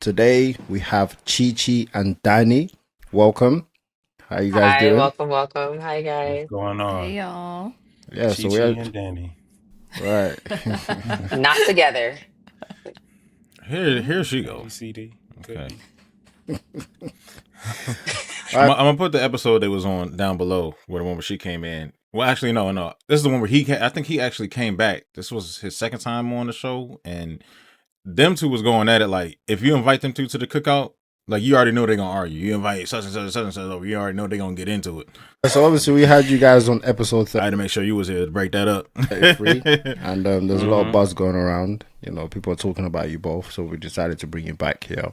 Today we have Chi Chi and Danny. Welcome. How you guys Hi, doing? welcome. Hi, What's guys. going Hey on? y'all. Yeah, Chi so we Chi are and Danny. right. Not together. Here she go. ABCD. Could Okay. be. All I'm right. gonna put the episode that was on down below, where the one where she came in. Well, actually, no. This is the one where I think he actually came back. This was his second time on the show, and them two was going at it. Like, if you invite them two to the cookout, like you already know they're gonna argue. You invite such and such and such and such over, you already know they're gonna get into it. So obviously we had you guys on episode I had to make sure you was here to break that up. 33, and there's a lot of Mm-hmm. buzz going around. People are talking about you both, so we decided to bring you back here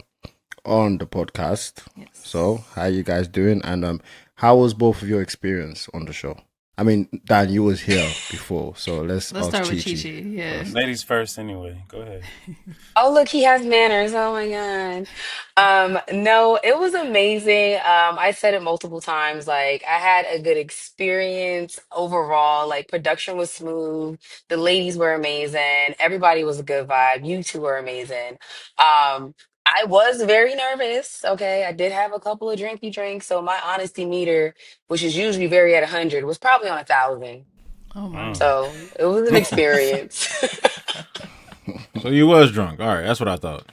on the podcast. Yes. So how you guys doing? And how was both of your experience on the show? I mean, Dan, you was here before, so let's Let's ask start with Chi Chi Chi. Chi. Yeah. Ladies first, anyway. Go ahead. Oh, look, he has manners. Oh my God. No, it was amazing. I said it multiple times. Like, I had a good experience overall. Like, production was smooth. The ladies were amazing. Everybody was a good vibe. You two were amazing. I was very nervous. Okay. I did have a couple of drinky drinks. So my honesty meter, which is usually very at 100, was probably on 1,000. Oh my. Mm. So it was an experience. So you was drunk. All right, that's what I thought.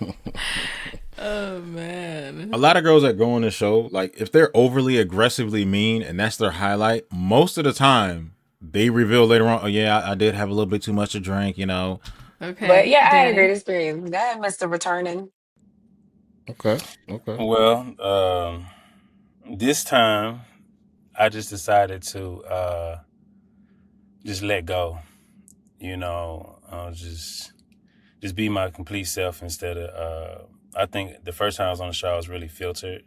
Oh man. A lot of girls that go on the show, like if they're overly aggressively mean and that's their highlight, most of the time they reveal later on, oh yeah, I did have a little bit too much to drink. But Okay, yeah, I had a great Danny. experience. Go ahead, Mr. Returning. Okay, okay. Well, this time I just decided to just let go. Just be my complete self instead of. I think the first time I was on the show, I was really filtered,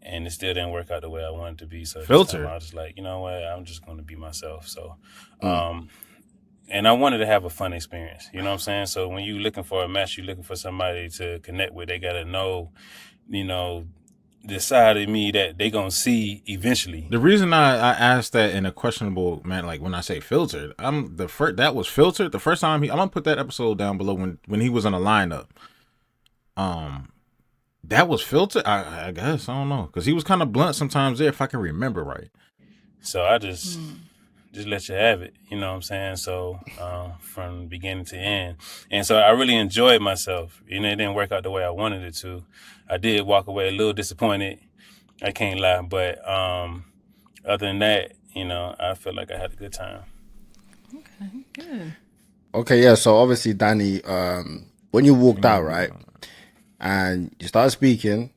and it still didn't work out the way I wanted it to be. So this time Filter. I was just like, you know what, I'm just going to be myself. So, Mm. and I wanted to have a fun experience. You know what I'm saying? So when you're looking for a match, you're looking for somebody to connect with. They got to know, you know, the side of me that they gonna see eventually. The reason I asked that in a questionable manner, like when I say filtered, I'm the first that was filtered. The first time I'm gonna put that episode down below when he was on the lineup. That was filtered. I guess I don't know because he was kind of blunt sometimes there, if I can remember right. So I just let you have it. You know what I'm saying? So from beginning to end, and so I really enjoyed myself. It didn't work out the way I wanted it to. I did walk away a little disappointed. I can't lie, but other than that, I feel like I had a good time. Okay, good. Okay, yeah. So obviously, Danny, when you walked out, right, and you started speaking,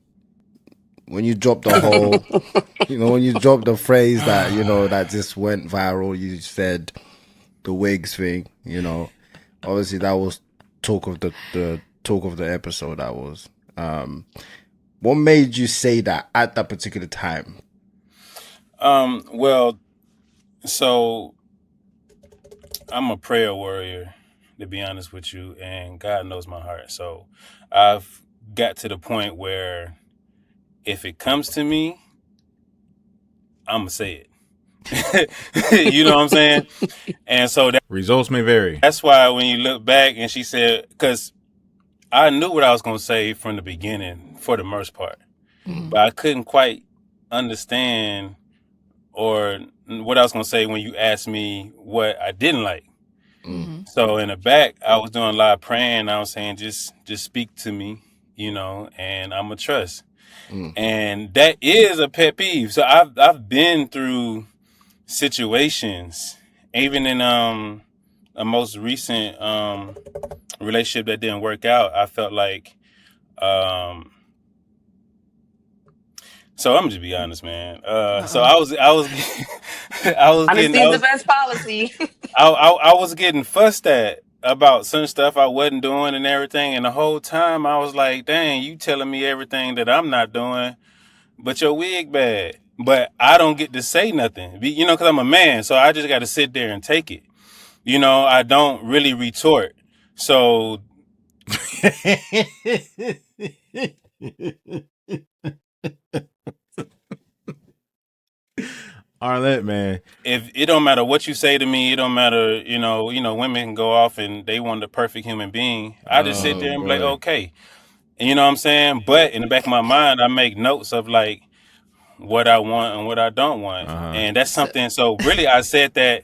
when you dropped the whole, when you dropped the phrase that that just went viral, you said the wigs thing. Obviously that was talk of the talk of the episode. That was. What made you say that at that particular time? Well, so I'm a prayer warrior, to be honest with you, and God knows my heart. So I've got to the point where if it comes to me, I'm gonna say it. You know what I'm saying? And so Results may vary. that's why when you look back and she said, because I knew what I was gonna say from the beginning for the most part, but I couldn't quite understand or what I was gonna say when you asked me what I didn't like. Mm-hmm. So in the back, I was doing a lot of praying. I was saying, just speak to me, and I'm a trust. Mm. And that is a pet peeve. So I've been through situations, even in a most recent relationship that didn't work out. I felt like um so I'm just be honest, man. So Uh-oh. I was I was getting Honesty is the best policy. I was getting fussed at about some stuff I wasn't doing and everything, and the whole time I was like, "Dang, you telling me everything that I'm not doing, but your wig bad." But I don't get to say nothing, because I'm a man, so I just got to sit there and take it. I don't really retort. So Arlette, man. if it don't matter what you say to me, it don't matter. Women can go off and they want the perfect human being. I just sit Oh there and be like, boy. okay. You know what I'm saying? But in the back of my mind, I make notes of like what I want and what I don't want. Uh-huh. And that's So, something. So really, I said that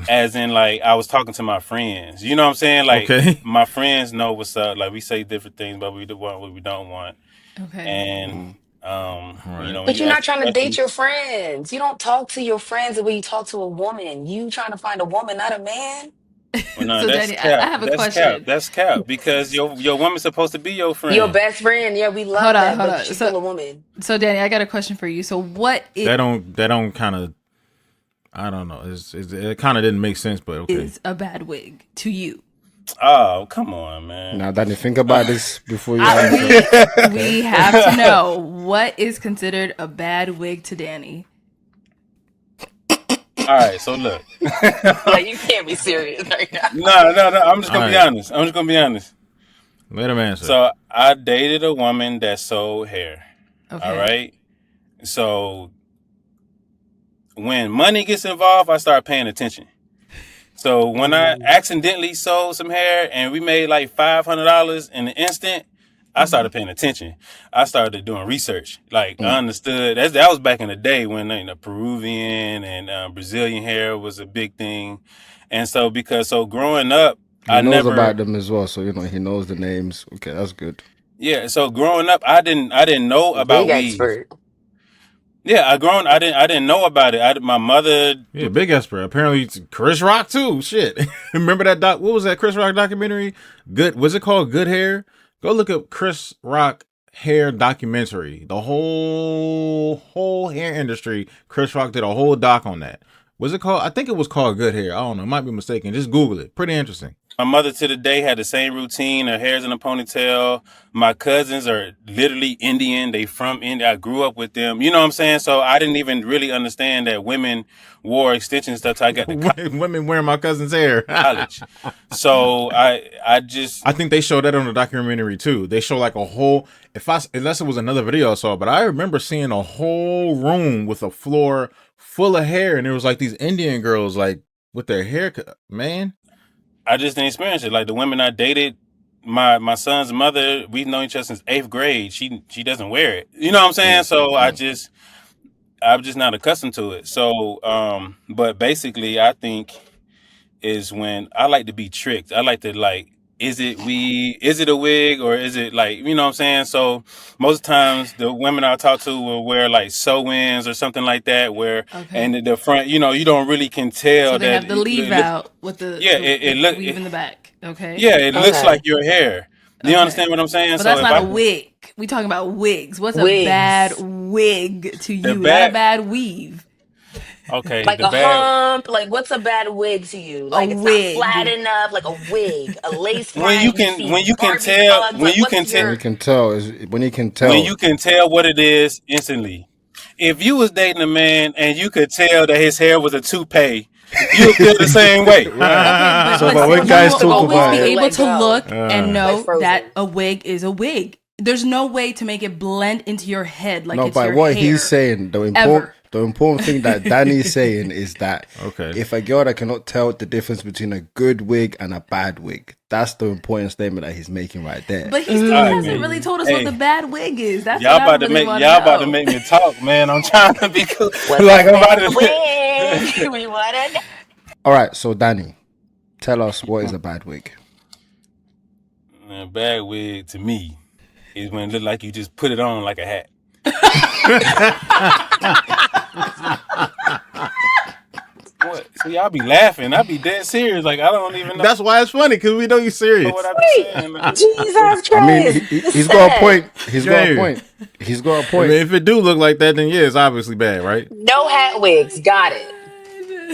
as in like I was talking to my friends. You know what I'm saying? Like Okay. my friends know what's up. Like we say different things, but we do want what we don't want. okay. And All you right. know, when But you you're ask not the trying to date question, your friends. You don't talk to your friends the way you talk to a woman. You trying to find a woman, not a man. well, no, So, that's Danny, I cap. have a That's cap. question. That's cap. Because your woman's supposed to be your Your friend. best friend, yeah, we Hold love on, that, hold but on. she's still a woman. So, Danny, I got a question for you. So, That don't kind of, I don't know. It kind of didn't make sense, but okay. is a bad wig to you? Oh, come on, man. Now, Danny, think about this before you I, answer. we have to know what is considered a bad wig to Danny. All right, so look. Like, you can't be serious right now. No. I'm just gonna All be right. honest. I'm just gonna be honest. Let him answer. So I dated a woman that sold hair. Okay. All right. So when money gets involved, I start paying attention. So when I accidentally sold some hair and we made like $500 in an instant, I started paying attention. I started doing research. Like I understood that was back in the day when Peruvian and Brazilian hair was a big thing, and so growing up, He knows about them as well, so he knows the names. Okay, that's good. yeah. So growing up, I didn't know about Big weave. expert. Yeah, I didn't know about it. My mother. Yeah, big expert. Apparently, it's Chris Rock too. Shit, remember that doc? What was that Chris Rock documentary? Good. Was it called Good Hair? Go look up Chris Rock hair documentary. The whole hair industry. Chris Rock did a whole doc on that. Was it called? I think it was called Good Hair. I don't know. Might be mistaken. Just Google it. Pretty interesting. My mother to the day had the same routine. Her hair's in a ponytail. My cousins are literally Indian. They from India. I grew up with them. You know what I'm saying? So I didn't even really understand that women wore extensions until I got to Women wearing my cousin's hair. college. So I just I think they showed that on the documentary too. They show like a whole, unless it was another video I saw, but I remember seeing a whole room with a floor full of hair, and there was like these Indian girls like with their hair, man. I just didn't experience it. Like the women I dated, my son's mother, we've known each other since 8th grade. She doesn't wear it. You know what I'm saying? So I'm just not accustomed to it. So but basically I think is when I like to be tricked. I like to like, is it a wig or is it like, you know what I'm saying? So most times the women I talk to will wear like sew-ins or something like that where and the front, you don't really can tell So they that have the leave out with the weave in the back. Okay. yeah, it looks Okay. like your hair. Do you understand what I'm saying? But So that's if not I a wig. We talking about wigs. What's Wigs. a bad wig to you? Not a bad- bad weave. okay, Like the a bad hump. Like, what's a bad wig to you? A Like, it's not wig. flat enough. Like a wig, a lace when you front. You can see when you can Barbie tell hugs. when Like, you what's can When tell you your can tell when you can tell. when you can tell what it is instantly. If you was dating a man and you could tell that his hair was a toupee, you would feel the same way. Right. Okay, So, but but when you guys will talk always about be it, able Let to go. look and know Like Frozen. that a wig is a wig. There's no way to make it blend into your head like no, it's but your what hair. he's saying, the important thing that Danny's saying is that Okay. if a girl that cannot tell the difference between a good wig and a bad wig, that's the important statement that he's making right there. But he still All right, hasn't man. really told us Hey. what the bad wig is. That's Y'all what I about to really make want y'all to about to know. make me talk, man. I'm trying to be cool. What's Like a I'm about bad to wig? We wanna know. All right, so Danny, tell us what is a bad wig. A bad wig to me is when it look like you just put it on like a hat. What? See, y'all be laughing. I be dead serious. Like I don't even know That's why it's funny because we know you're serious. what I be saying. Like, Jesus Christ. I mean, he's got a point. He's got a James. point. He's got a I mean, point. if it do look like that, then yeah, it's obviously bad, right? No hat wigs. Got it.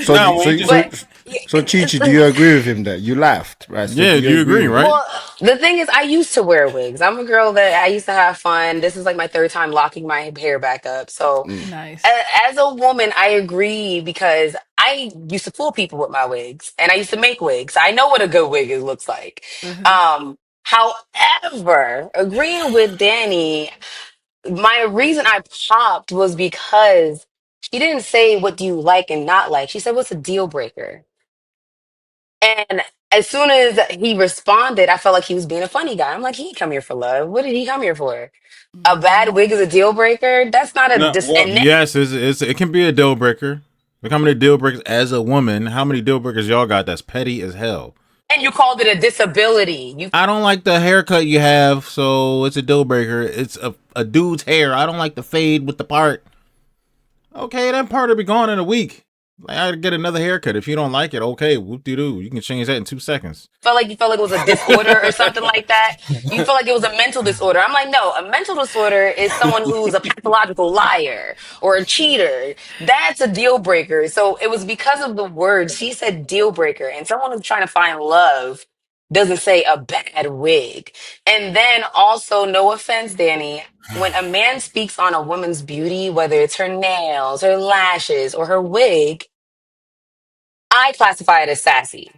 So, No, when you just- so Chichi, do you agree with him there? You laughed, right? So Yeah, do you agree, with right? him? Well, the thing is, I used to wear wigs. I'm a girl that I used to have fun. This is like my third time locking my hair back up. So, Nice. as a woman, I agree because I used to fool people with my wigs and I used to make wigs. I know what a good wig looks like. However, agreeing with Danny, my reason I popped was because she didn't say what do you like and not like. She said, what's a deal breaker? And as soon as he responded, I felt like he was being a funny guy. I'm like, he didn't come here for love. What did he come here for? A bad wig is a deal breaker. That's not a No, well, and Yes, it can be a deal breaker. Look how many deal breakers as a woman. How many deal breakers y'all got that's petty as hell? you called it a disability. You I don't like the haircut you have, so it's a deal breaker. It's a dude's hair. I don't like the fade with the part. Okay, that part will be gone in a week. Like, I get another haircut. If you don't like it, okay, whoop-de-doo. You can change that in 2 seconds. you felt like it was a disorder or something like that. You felt like it was a mental disorder. I'm like, no, a mental disorder is someone who's a pathological liar or a cheater. That's a deal breaker. So it was because of the words. She said deal breaker, and someone who's trying to find love doesn't say a bad wig. And then also, no offense, Danny, when a man speaks on a woman's beauty, whether it's her nails, her lashes, or her wig, I classify it as sassy.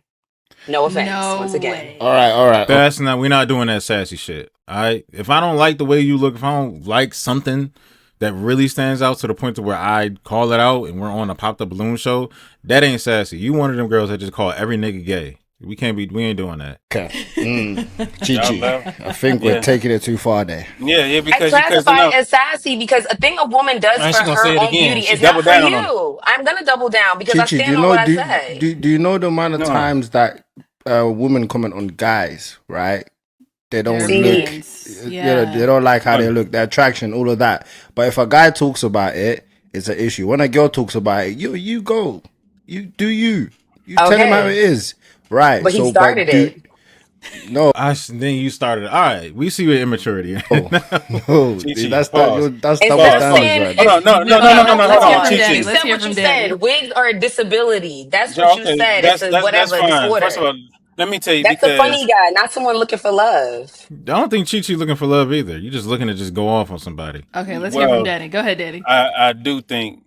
No offense, once No again. way. All right. That's not. We're not doing that sassy shit. If I don't like the way you look, if I don't like something that really stands out to the point to where I call it out, and we're on a popped up balloon show, that ain't sassy. You one of them girls that just call every nigga gay. We ain't doing that. Okay. Gigi, I think we're taking it too far there. yeah, I because classify it as sassy because a thing a woman does And for she gonna her say it own again. beauty She is not double for down on you. I'm gonna double down because I Chichi, do stand you on know what I say. do you know the amount of No. times that women comment on guys, right? They don't Their look, appearance. they don't like how they look, their attraction, all of that. But if a guy talks about it, it's an issue. When a girl talks about it, you go, you tell him how it is, right? But he started it. No, Then you started. All right, we see your immaturity. no, Chichi, that's pause. that's Instead double of standards, saying, right? Hold on, no, let's hold hear on, from Chichi. Danny. you Let's said hear what from you Danny. said. Wigs are a disability. That's Yeah, what you okay, said. It's a that's whatever fine. disorder. First of all, let me tell you That's a funny because guy, not someone looking for love. I don't think Chi looking for love either. You're just looking to just go off on somebody. Okay, let's hear from Danny. Go ahead, Danny. I do think.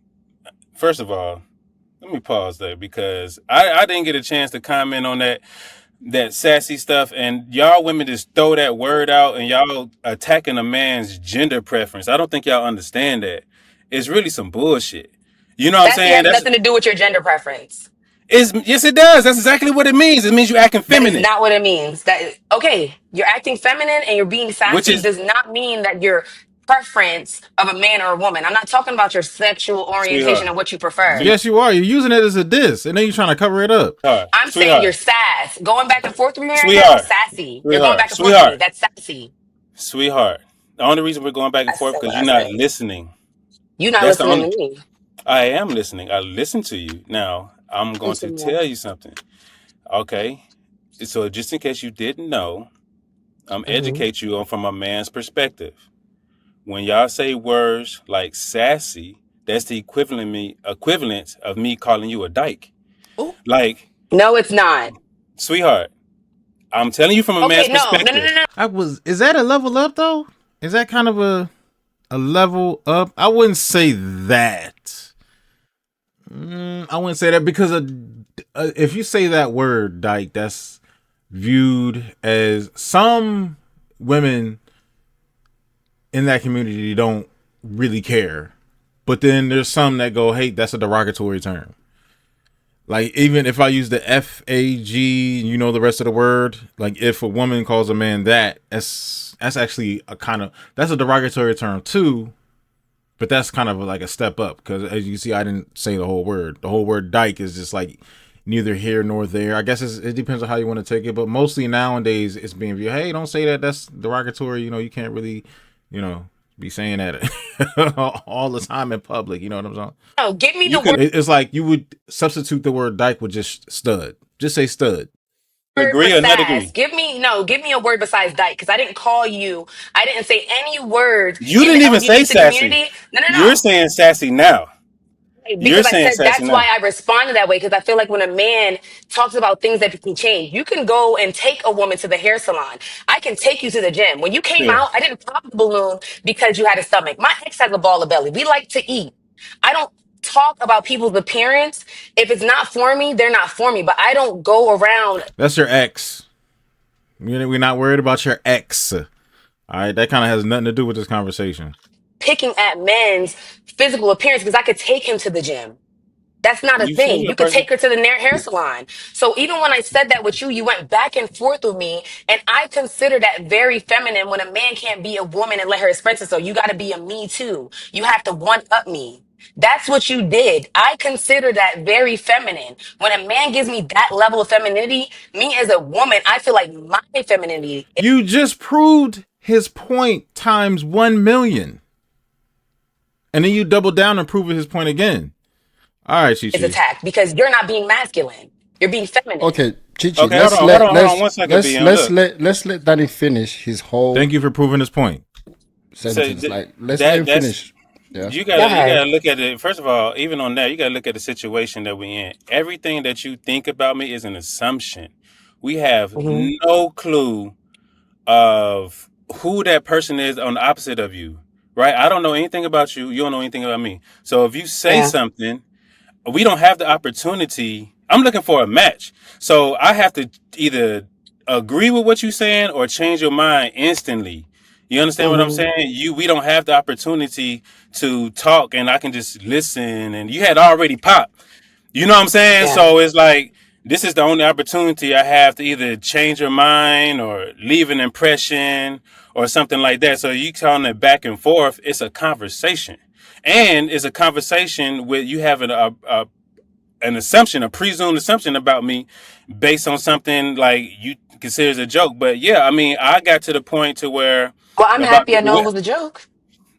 First of all, let me pause there because I didn't get a chance to comment on that sassy stuff, and y'all women just throw that word out and y'all attacking a man's gender preference. I don't think y'all understand that. It's really some bullshit. You know what I'm Sassy saying? has nothing to do with your gender preference. Yes, it does. That's exactly what it means. It means you acting That is feminine, not what it means. That is okay. You're acting feminine and you're being which sassy is does not mean that your preference of a man or a woman. I'm not talking about your sexual orientation sweetheart, and what you prefer. Yes, you are. You're using it as a diss, and then you're trying to cover it up. I'm saying you're sweetheart, sass. Going back and forth with me right now is sweetheart, sassy. You're going sweetheart, back and forth with me. sweetheart, That's sassy. sweetheart. The only reason we're going back and I forth said because what I you're not said. listening. You're not That's the listening only. to me. I am listening. I listen to you. Now I'm going to tell you something. Okay. So just in case you didn't know, educate you on from a man's perspective. When y'all say words like sassy, that's the equivalent of me calling you a dyke. Oh. Like, No, it's not. sweetheart, I'm telling you from a Okay, man's no. perspective. Is that a level up though? Is that kind of a level up? I wouldn't say that. I wouldn't say that because if you say that word, dyke, that's viewed as some women in that community don't really care. But then there's some that go, hey, that's a derogatory term. Like, even if I use the FAG, you know the rest of the word, like if a woman calls a man that's actually that's a derogatory term too, but that's kind of like a step up because as you see, I didn't say the whole word. The whole word dyke is just like neither here nor there. I guess it depends on how you want to take it, but mostly nowadays it's being viewed, hey, don't say that, that's derogatory, you can't really, be saying that all the time in public, you know what I'm saying? No, give me the word It's like you would substitute the word dyke with just stud. Just say stud. Agree or not sass. agree? Give me a word besides dyke because I didn't call you. I didn't say any word You in the didn't even say LGBT sassy. community. No. You're saying sassy now. You're Because I saying said sassy that's now. why I responded that way because I feel like when a man talks about things that can change, you can go and take a woman to the hair salon. I can take you to the gym. When you came Yeah. out, I didn't pop the balloon because you had a stomach. My ex has a ball of belly. We like to eat. I don't talk about people's appearance. If it's not for me, they're not for me. But I don't go around That's your ex. We're not worried about your ex. All right, that kind of has nothing to do with this conversation. picking at men's physical appearance because I could take him to the gym. That's not a You said thing. you're a You could person. take her to the hair salon. So even when I said that with you, you went back and forth with me. And I consider that very feminine when a man can't be a woman and let her express it. So you got to be a me too. You have to one up me. That's what you did. I consider that very feminine. When a man gives me that level of femininity, me as a woman, I feel like my femininity You just proved his point times 1,000,000. And then you double down and prove his point again. All right, is Chichi. attacked because you're not being masculine. You're being feminine. Okay, Chichi, Okay, hold on 1 second, BM. Look, let's let Danny finish his whole Thank you for proving his point. so sentence. Like, let's let him that's finish. Yeah. you Go gotta ahead. look at it. First of all, even on that, you gotta look at the situation that we in. Everything that you think about me is an assumption. We have Hmm. no clue of who that person is on the opposite of you, right? I don't know anything about you. You don't know anything about me. So if you say Yeah. something, we don't have the opportunity. I'm looking for a match. So I have to either agree with what you're saying or change your mind instantly. You understand what I'm Hmm. saying? We don't have the opportunity to talk and I can just listen and you had already popped. You know what I'm saying? Yeah. So it's like this is the only opportunity I have to either change your mind or leave an impression or something like that. So you calling it back and forth, it's a conversation. And it's a conversation with you having an assumption, a presumed assumption about me based on something like you consider as a joke. But yeah, I mean, I got to the point to where Well, I'm about happy I know it was a joke.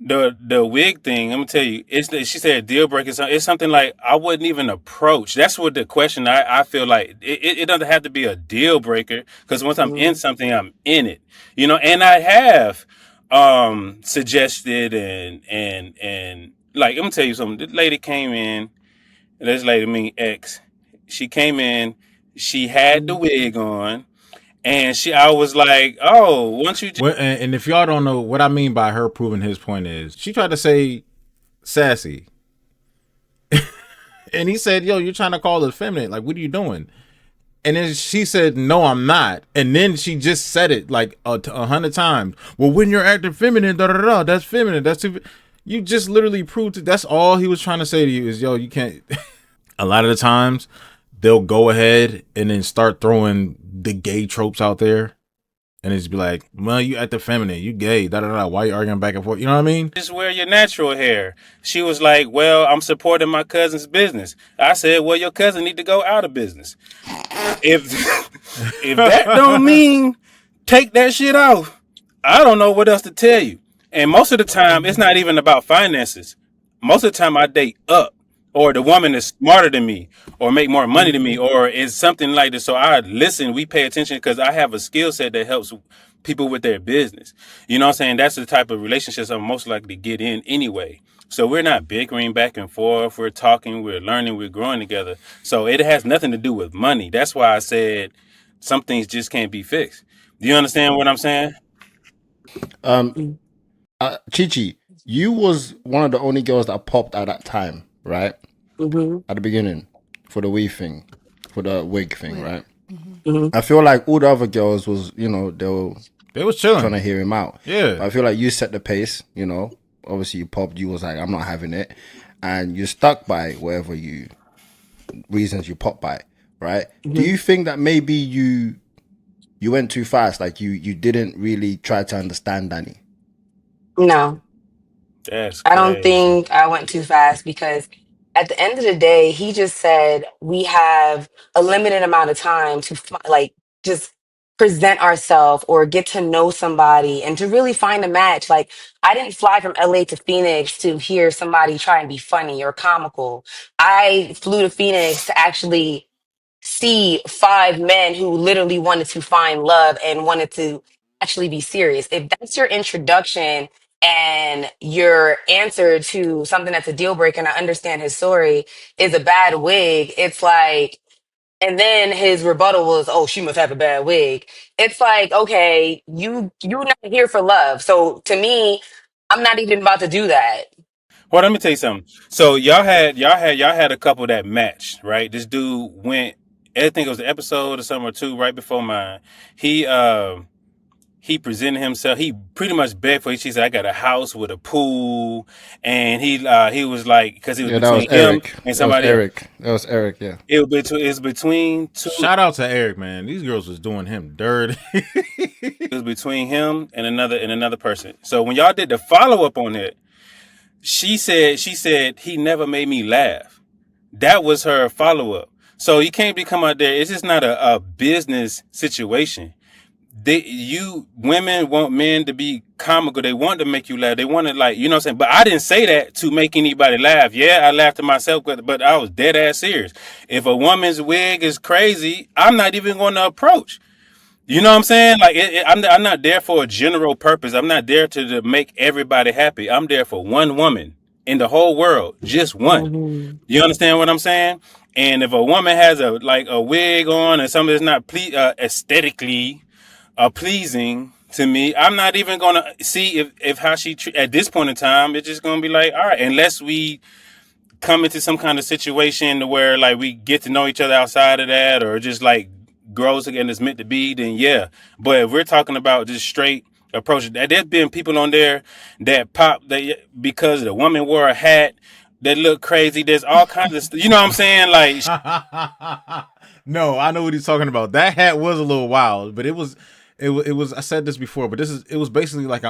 the wig thing. I'm gonna tell you, she said deal breaker. It's something like I wouldn't even approach. That's what the question. I feel like it doesn't have to be a deal breaker because once I'm in Mhm. something, I'm in it. You know, and I have suggested and like I'm gonna tell you something. This lady came in. This lady, mean X. She came in. She had the Mhm. wig on, and I was like, "Oh, once you Well, and if y'all don't know what I mean by her proving his point is, she tried to say sassy. And he said, yo, you're trying to call it feminine. Like, what are you doing? And then she said, no, I'm not. And then she just said it like 100 times. Well, when you're acting feminine, da da da, that's feminine. That's too. You just literally proved it. That's all he was trying to say to you is, yo, you can't. A lot of the times, they'll go ahead and then start throwing the gay tropes out there. And it's be like, well, you acting feminine. You gay. Da da da. Why you arguing back and forth? You know what I mean? just wear your natural hair?" She was like, "Well, I'm supporting my cousin's business." I said, "Well, your cousin need to go out of business. If if that don't mean take that shit off, I don't know what else to tell you." And most of the time, it's not even about finances. Most of the time, I date up, or the woman is smarter than me, or make more money than me, Mhm. or it's something like this. So I listen. We pay attention because I have a skill set that helps people with their business. You know what I'm saying? That's the type of relationships I'm most likely to get in anyway. So we're not bickering back and forth. We're talking, we're learning, we're growing together. So it has nothing to do with money. That's why I said some things just can't be fixed. Do you understand what I'm saying? Um, Chichi, you was one of the only girls that popped at that time, right? Mhm. At the beginning, for the weave thing, for the wig thing, Wig. right? Mhm. I feel like all the other girls was, they were They was trying to chilling. hear him out. Yeah. But I feel like you set the pace, Obviously, you popped, you was like, I'm not having it. And you stuck by whatever reasons you popped by, right? Do Mhm. you think that maybe you went too fast? Like you didn't really try to understand Danny? No, That's I don't crazy. think I went too fast because at the end of the day, he just said we have a limited amount of time to like just present ourselves or get to know somebody and to really find a match. Like I didn't fly from LA to Phoenix to hear somebody try and be funny or comical. I flew to Phoenix to actually see five men who literally wanted to find love and wanted to actually be serious. If that's your introduction and your answer to something that's a deal breaker, and I understand his story is a bad wig, it's like, and then his rebuttal was, "Oh, she must have a bad wig." It's like, okay, you're not here for love. So to me, I'm not even about to do that. Well, let me tell you something. So y'all had a couple that matched, right? This dude went. I think it was the episode or something or two right before mine. He he presented himself. He pretty much begged for it. She said, "I got a house with a pool," and he was like, because it was Yeah, that was between him Eric. and That was somebody else. Eric. That was Eric. Yeah. It was between two. Shout out to Eric, man. These girls was doing him dirty. It was between him and another person. So when y'all did the follow up on it, she said he never made me laugh. That was her follow up. So you can't be come out there. It's just not a business situation. Women want men to be comical. They want to make you laugh. They want to, like, you know what I'm saying? But I didn't say that to make anybody laugh. Yeah, I laughed at myself, but I was dead ass serious. If a woman's wig is crazy, I'm not even going to approach. You know what I'm saying? Like, I'm not there for a general purpose. I'm not there to make everybody happy. I'm there for one woman in the whole world, just one. You understand what I'm saying? And if a woman has a wig on and something that's not aesthetically pleasing to me, I'm not even gonna see if how she at this point in time. It's just gonna be like, all right, unless we come into some kind of situation where like we get to know each other outside of that, or just like grows again is meant to be, then yeah. But if we're talking about just straight approach, there's been people on there that pop because the woman wore a hat that looked crazy. There's all kinds of you know what I'm saying? Like, no, I know what he's talking about. That hat was a little wild, but it was. I said this before, but it was basically like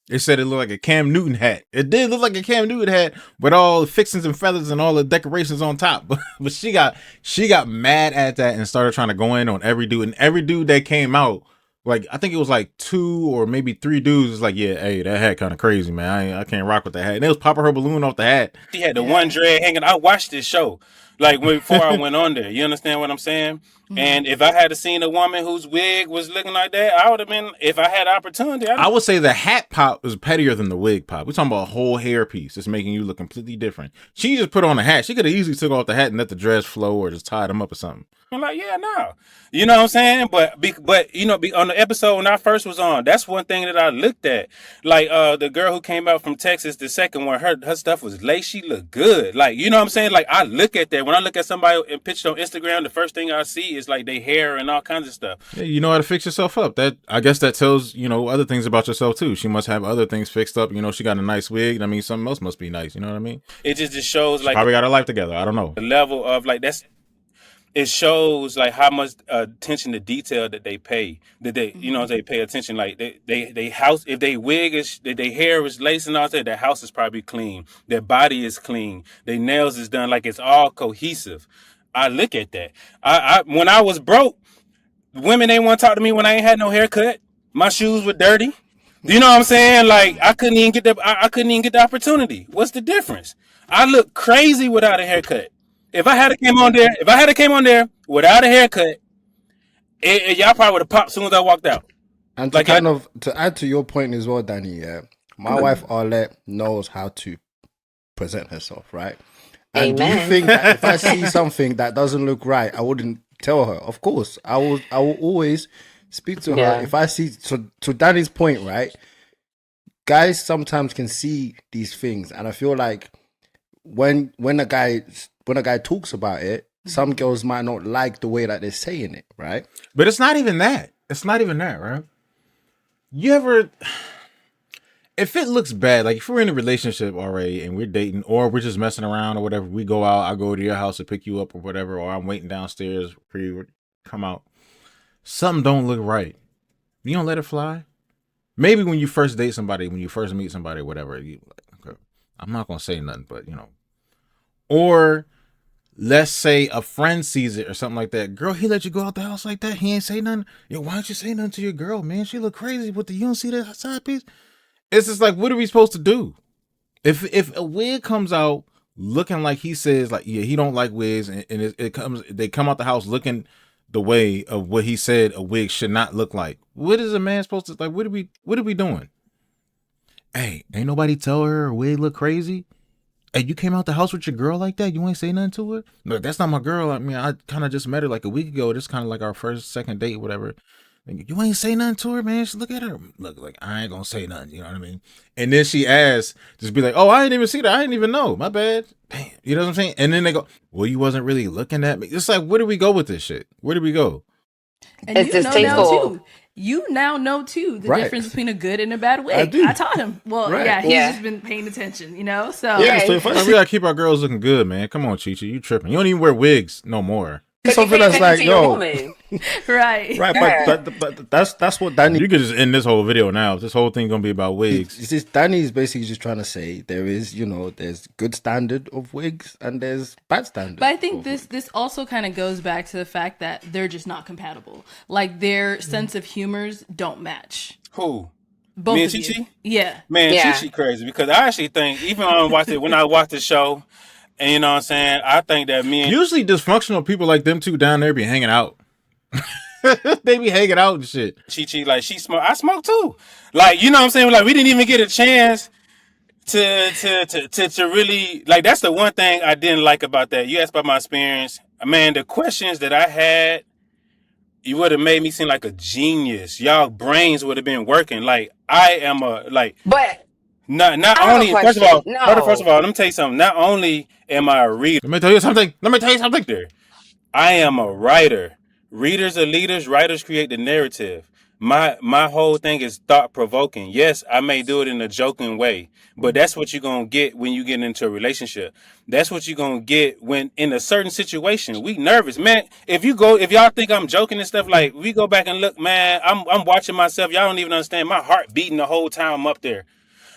it said it looked like a Cam Newton hat. It did look like a Cam Newton hat with all the fixings and feathers and all the decorations on top. But she got mad at that and started trying to go in on every dude. And every dude that came out, like, I think it was like 2 or maybe 3 dudes was like, yeah, hey, that hat kind of crazy, man. I can't rock with that hat. And they was popping her balloon off the hat. She had the one dread hanging. I watched this show like before I went on there. You understand what I'm saying? And if I had seen a woman whose wig was looking like that, I would have been, if I had opportunity. I would say the hat pop was pettier than the wig pop. We're talking about a whole hair piece. It's making you look completely different. She just put on a hat. She could have easily took off the hat and let the dress flow or just tied them up or something. I'm like, yeah, no. You know what I'm saying? But you know, on the episode when I first was on, that's one thing that I looked at. Like the girl who came out from Texas, the second one, her stuff was lace. She looked good. Like, you know what I'm saying? Like, I look at that. When I look at somebody and picture on Instagram, the first thing I see is like their hair and all kinds of stuff. Yeah, you know how to fix yourself up. That, I guess that tells, you know, other things about yourself too. She must have other things fixed up. You know, she got a nice wig. I mean, something else must be nice. You know what I mean? It just shows like probably got her life together. I don't know. The level of like it shows like how much attention to detail that they pay. That they, you know, they pay attention. Like they house, if they wig is, if their hair is laced and all that, their house is probably clean. Their body is clean. Their nails is done. Like, it's all cohesive. I look at that. I when I was broke, women ain't want to talk to me when I ain't had no haircut. My shoes were dirty. You know what I'm saying? Like, I couldn't even get the opportunity. What's the difference? I look crazy without a haircut. If I had came on there without a haircut, y'all probably would have popped as soon as I walked out. And to add to your point as well, Danny, yeah, my wife Arlette knows how to present herself, right? And do you think that if I see something that doesn't look right, I wouldn't tell her? Of course, I will always speak to her if I see. So to Danny's point, right? Guys sometimes can see these things, and I feel like when a guy talks about it, some girls might not like the way that they're saying it, right? But it's not even that. It's not even that, right? You ever, if it looks bad, like if we're in a relationship already and we're dating or we're just messing around or whatever, we go out, I go to your house to pick you up or whatever, or I'm waiting downstairs for you to come out. Something don't look right. You don't let it fly. Maybe when you first date somebody, when you first meet somebody, whatever, you like, okay, I'm not gonna say nothing, but you know. Or let's say a friend sees it or something like that. Girl, he let you go out the house like that. He ain't say nothing. Yo, why don't you say nothing to your girl, man? She look crazy with you don't see that side piece. It's just like, what are we supposed to do? If a wig comes out looking like he says, like, yeah, he don't like wigs, and they come out the house looking the way of what he said a wig should not look like. What is a man supposed to, like, what are we doing? Hey, ain't nobody tell her a wig look crazy? Hey, you came out the house with your girl like that? You ain't say nothing to her? No, that's not my girl. I mean, I kind of just met her like a week ago. This kind of like our second date, whatever. You ain't say nothing to her, man. Just look at her. Look, like, I ain't gonna say nothing. You know what I mean? And then she asks, just be like, oh, I didn't even see that. I didn't even know. My bad. Damn. You know what I'm saying? And then they go, well, you wasn't really looking at me. It's like, where do we go with this shit? Where do we go? And it's you know now distasteful. too, you now know too the Right. difference between a good and a bad wig. I do. I taught him. Well, Right. yeah, he's Yeah. just been paying attention, you know. So Yeah, Yeah, so if I Man, we see gotta keep our girls looking good, man. Come on, Chichi, you tripping? You don't even wear wigs no more. because you something pay that's attention like, to your yo, woman. right, right, Yeah. but that's what Danny. You could just end this whole video now. This whole thing gonna be about wigs. It's just Danny's basically just trying to say there is, there's good standard of wigs and there's bad standard. But I think this also kind of goes back to the fact that they're just not compatible. Like their sense of humors don't match. Who? Both Me and of you. Chi-Chi? Yeah. Man, Yeah. Chi crazy because I actually think even when I watched the show, and you know what I'm saying, I think that me and Usually dysfunctional people like them two down there be hanging out. They be hanging out and shit. Chi like she smoke, I smoke too. Like you know what I'm saying, like we didn't even get a chance to really like. That's the one thing I didn't like about that. You asked about my experience, man. The questions that I had, you would have made me seem like a genius. Y'all brains would have been working. Like I am But not I have a only first of all, question. No. first of all, let me tell you something. Not only am I a reader, Let me tell you something. I am a writer. Readers are leaders. Writers create the narrative. My whole thing is thought provoking. Yes, I may do it in a joking way, but that's what you're gonna get when you get into a relationship. That's what you're gonna get when in a certain situation. We nervous, man. If y'all think I'm joking and stuff, like we go back and look, man. I'm watching myself. Y'all don't even understand. My heart beating the whole time I'm up there.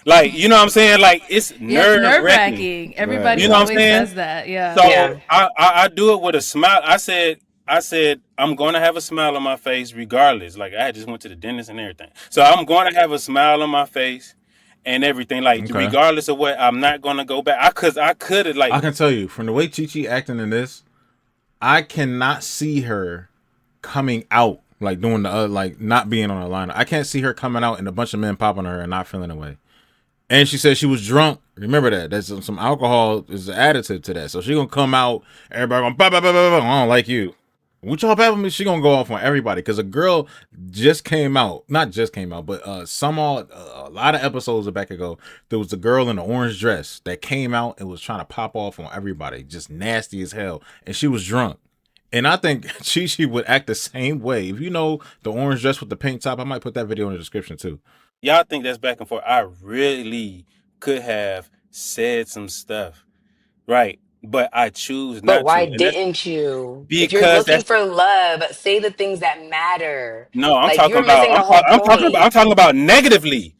Like you know what I'm saying? Like it's Yeah, it's nerve wracking. nerve-wracking. Everybody You know what I'm always saying? says that. Yeah. So Yeah. I do it with a smile. I said I'm going to have a smile on my face regardless. Like I just went to the dentist and everything. So I'm going to have a smile on my face and everything. Like Okay. regardless of what, I'm not going to go back. I could have like I can tell you from the way Chi acting in this, I cannot see her coming out like doing the like not being on the lineup. I can't see her coming out and a bunch of men popping her and not feeling away. And she said she was drunk. Remember that. There's some alcohol is an additive to that. So she gonna come out, everybody going, bah, bah, bah, bah, bah, I don't like you. What y'all bad with me? She gonna go off on everybody because a girl just came out, not just came out, but a lot of episodes back ago, there was a girl in an orange dress that came out and was trying to pop off on everybody, just nasty as hell, and she was drunk. And I think Chi would act the same way. If you know the orange dress with the pink top, I might put that video in the description too. y'all think that's back and forth. I really could have said some stuff, right? But I choose not But why to. And that's didn't you? If you're because looking that's for love, say the things that matter. no. I'm Like talking you're about. missing the whole I'm point. talking about negatively.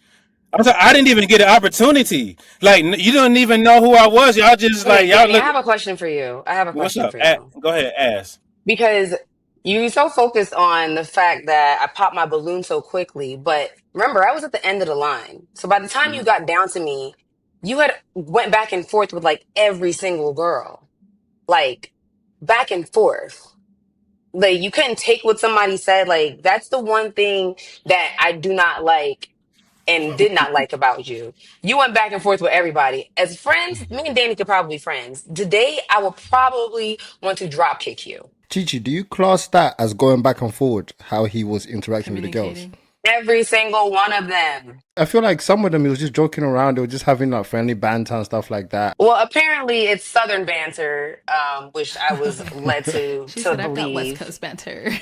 I didn't even get an opportunity. Like you don't even know who I was. Y'all just like Wait, y'all Danny, I look. have a question for you. I have a What's question up? for you. Go ahead, ask. Because you're so focused on the fact that I popped my balloon so quickly, but remember, I was at the end of the line. So by the time you got down to me, you had went back and forth with like every single girl. Like back and forth. Like you couldn't take what somebody said. Like that's the one thing that I do not like and did not like about you. You went back and forth with everybody. As friends, me and Danny could probably be friends. Today, I will probably want to drop kick you. Chichi, do you class that as going back and forward, how he was interacting with the girls? Communicating. Every single one of them. I feel like some of them, he was just joking around. They were just having like friendly banter and stuff like that. Well, apparently it's Southern banter, which I was led She to said I've got West believe. Coast banter.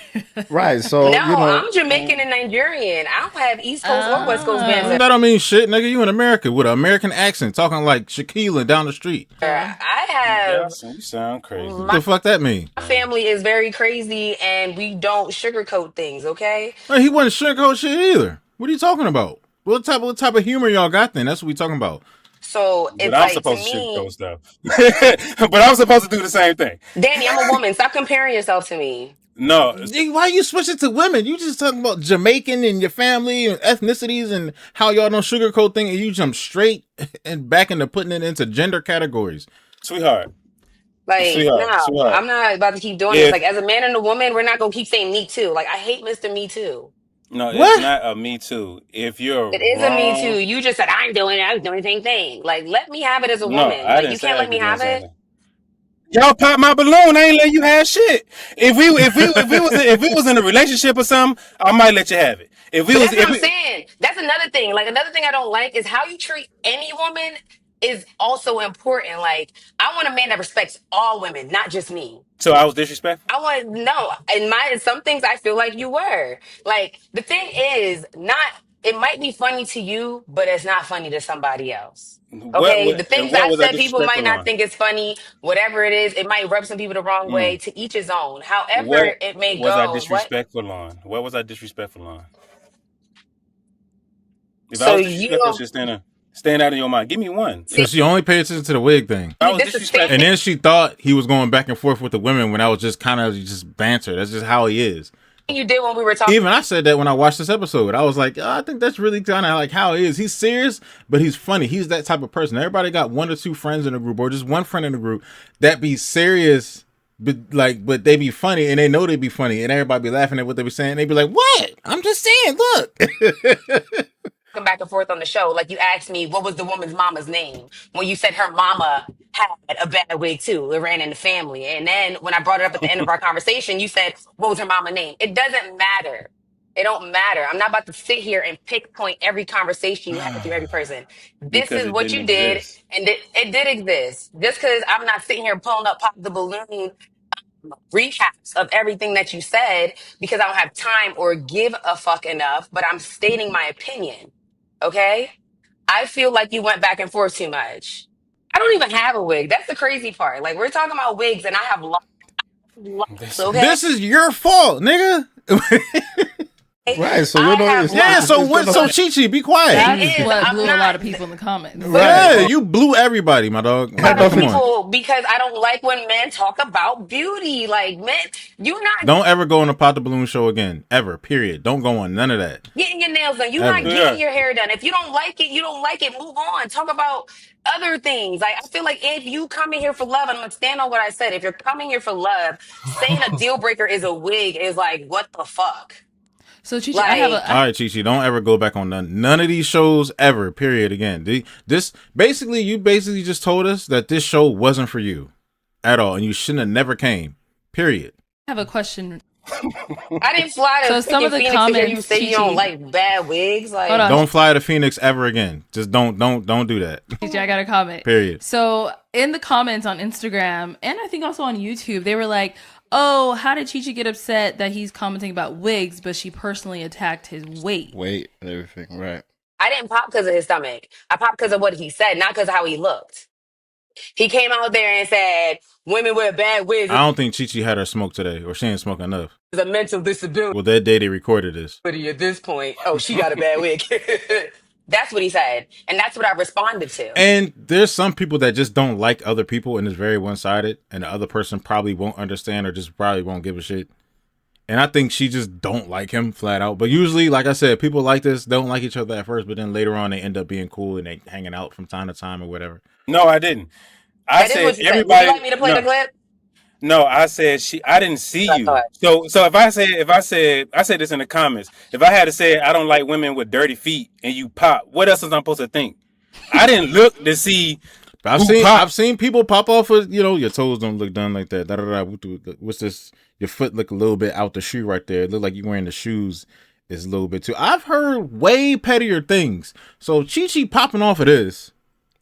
Right. So, No, I'm Jamaican and Nigerian. I don't have East Coast or West Coast banter. That don't mean shit, nigga. You in America with an American accent, talking like Shaquille down the street. I have You sound crazy. What the fuck that mean? my family is very crazy and we don't sugarcoat things, okay? Hey, he wasn't sugarcoat shit either. What are you talking about? What type of humor y'all got then? That's what we talking about. So it's But I'm like to supposed to me, sugarcoat stuff. But I'm supposed to do the same thing. Danny, I'm a woman. Stop comparing yourself to me. No, Nigga, why you switch it to women? You just talking about Jamaican and your family and ethnicities and how y'all don't sugarcoat things, and you jump straight and back into putting it into gender categories. sweetheart. Like, Sweetheart, no, sweetheart. I'm not about to keep doing If this. Like, as a man and a woman, we're not gonna keep saying me too. Like, I hate Mr. Me Too. no, What? it's not a me too. If you're It is a me wrong, too. You just said I'm doing it. I was doing the same thing. Like, let me have it as a no, woman. I Like, didn't you say can't I let me was doing have it. something. Y'all pop my balloon. I ain't let you have shit. If we was in a relationship or something, I might let you have it. If we But was, that's if what I'm we, saying. That's another thing. Like, another thing I don't like is how you treat any woman is also important. Like, I want a man that respects all women, not just me. So I was disrespectful. I want no, in some things I feel like you were. Like, the thing is, not it might be funny to you, but it's not funny to somebody else. Okay, the things What I was I said, people might disrespectful not on? think it's funny. Whatever it is, it might rub some people the wrong way. Mm. To each his own. However, What it may was I go. What? disrespectful on? What was I disrespectful on? If I So was you disrespectful, it don't should stand out in your mind. Give me one. see Because she only paid attention to the wig thing. If I was this is same disrespectful, And then she thought he was going back and forth with the women when I was just kind of just banter. That's just how he is. thing you did when we were talking. Even I said that when I watched this episode. I was like, oh, I think that's really kind of like how he is. He's serious, but he's funny. He's that type of person. Everybody got one or two friends in the group, or just one friend in the group that be serious, but they be funny, and they know they be funny, and everybody be laughing at what they be saying. They be like, "What? I'm just saying, look." Back and forth on the show. Like, you asked me what was the woman's mama's name when you said her mama had a bad wig too. It ran in the family. And then when I brought it up at the end of our conversation, you said, what was her mama name? It doesn't matter. It don't matter. I'm not about to sit here and pick point every conversation you had through every person. This because is it what didn't you did, exist. and it did exist. Just because I'm not sitting here pulling up Pop the Balloon recaps of everything that you said because I don't have time or give a fuck enough, but I'm stating my opinion. Okay? I feel like you went back and forth too much. I don't even have a wig. That's the crazy part. Like, we're talking about wigs and I have locks, This, okay? This is your fault, nigga. Right, so I you're not. have It's Yeah, not. so It's what? not So like- Chi Chi, be quiet. That's is. what I'm blew a not- lot of people in the comments. Right. Yeah, you blew everybody, my dog. a lot of Come on. people because I don't like when men talk about beauty. Like, men, you not Don't ever go on a Pop the Balloon show again, ever. Period. Don't go on none of that. getting your nails done. You're Ever. not getting Yeah. your hair done. If you don't like it, you don't like it. Move on. Talk about other things. Like, I feel like if you come in here for love, and I'm gonna stand on what I said. If you're coming here for love, saying a deal breaker is a wig is like, what the fuck? So Chichi, I have Like, a All right, Chi Chi, don't ever go back on none of these shows ever. Period. Again, this basically you basically just told us that this show wasn't for you at all, and you shouldn't have never came. Period. I have a question. I didn't fly to So some of the Phoenix to hear you comments, say you don't Chi-Chi. like bad wigs. Like, Hold on. Don't fly to Phoenix ever again. Just don't do that. Chichi, I got a comment. Period. So in the comments on Instagram and I think also on YouTube, they were like, "Oh, how did Chi Chi get upset that he's commenting about wigs, but she personally attacked his weight?" Weight and everything, right? I didn't pop because of his stomach. I popped because of what he said, not because of how he looked. He came out there and said, women with bad wigs I don't think Chi Chi had her smoke today, or she ain't smoke enough. is a mental disability Well, that day they recorded this. at this point. Oh, she got a bad wig. That's what he said. And that's what I responded to. And there's some people that just don't like other people, and it's very one-sided, and the other person probably won't understand or just probably won't give a shit. And I think she just don't like him flat out. But usually, like I said, people like this don't like each other at first, but then later on they end up being cool and they hanging out from time to time or whatever. No, I didn't. I That is said what you said. Would everybody. you like me to play no, the clip? no, I said I didn't see I you. thought. So if I said this in the comments. If I had to say I don't like women with dirty feet and you pop, what else was I supposed to think? I didn't look to see. But I've seen people pop off with, your toes don't look done like that. What's this? Your foot look a little bit out the shoe right there. It look like you're wearing the shoes is a little bit too. I've heard way pettier things. So Chi Chi popping off of this,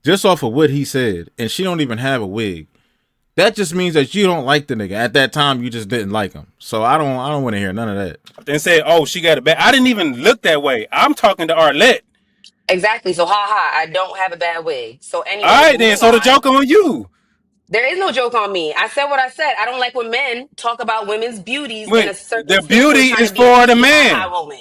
just off of what he said, and she don't even have a wig. That just means that you don't like the nigga. At that time, you just didn't like him. So I don't want to hear none of that. And said, "Oh, she got a bad." I didn't even look that way. I'm talking to Arlette. Exactly. So, I don't have a bad wig. So, anyway. All right, then. moving So the on. joke on you. There is no joke on me. I said what I said. I don't like when men talk about women's beauties in a Wait, certain the space beauty where trying is to be a for the high man. woman.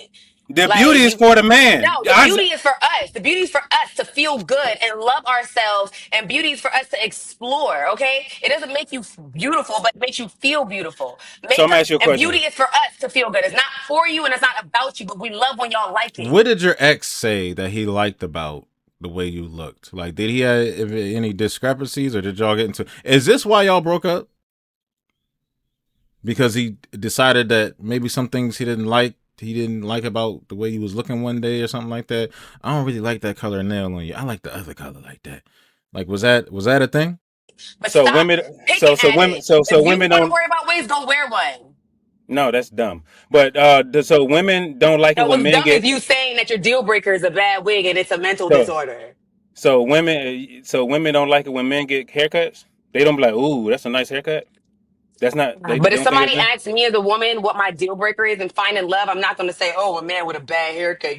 The Like, beauty is for the man. No, the beauty is for us. The beauty is for us to feel good and love ourselves, and beauty is for us to explore. Okay, it doesn't make you beautiful, but it makes you feel beautiful. So I'm gonna ask you a And question. beauty is for us to feel good. It's not for you, and it's not about you. But we love when y'all like it. What did your ex say that he liked about the way you looked? Like, did he have any discrepancies, or did y'all get into? Is this why y'all broke up? Because he decided that maybe some things he didn't like about the way you was looking one day or something like that. I don't really like that color nail on you. I like the other color like that. Like, was that a thing? But So stop women, picking so at women, it. so If you women want to don't. worry about ways, go wear one. No, that's dumb. But so women don't like it No, when what's men dumb get. is you saying that your deal breaker is a bad wig and it's a mental So, disorder. So women don't like it when men get haircuts. They don't be like, "Ooh, that's a nice haircut." That's not. They But if don't think it's somebody nice. asks me as a woman what my deal breaker is in finding love, I'm not going to say, "Oh, a man with a bad haircut,"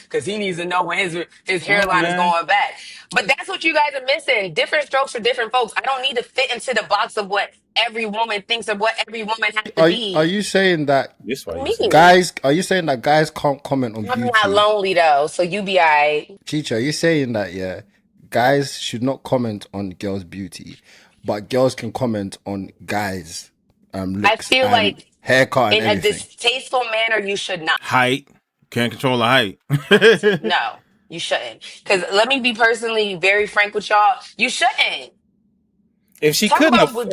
because he needs to know when his Oh hairline is man. going back. But that's what you guys are missing. Different strokes for different folks. I don't need to fit into the box of what every woman thinks of what every woman has to Are be. you saying that This why What you do you say. mean? guys? Are you saying that guys can't comment on I'm not beauty? lonely though, so you be alright. Chicha, are you saying that guys should not comment on girls' beauty, but girls can comment on guys' I looks feel and like haircut and in a everything? distasteful manner, you should not. Height. Can't control the height. No, you shouldn't. Because let me be personally very frank with y'all. You shouldn't If she talk couldn't, about what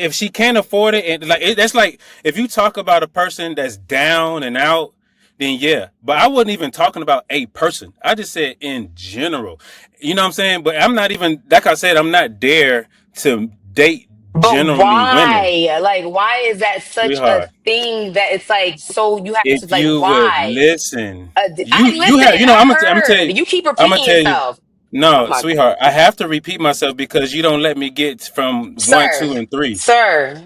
if she can't afford it, and that's like if you talk about a person that's down and out, then yeah. But I wasn't even talking about a person. I just said in general. You know what I'm saying? But I'm not even like I said. I'm not there to date But generally women, why? Like, why is that such a sweetheart. thing that it's like, so you have to, If like, you would why? listen, I you have, listened, you know, I I'm gonna tell you, heard. You keep I'm gonna repeating tell you. yourself. Oh No, my sweetheart, I have to repeat myself because you don't let me get from one, sir, two, and three.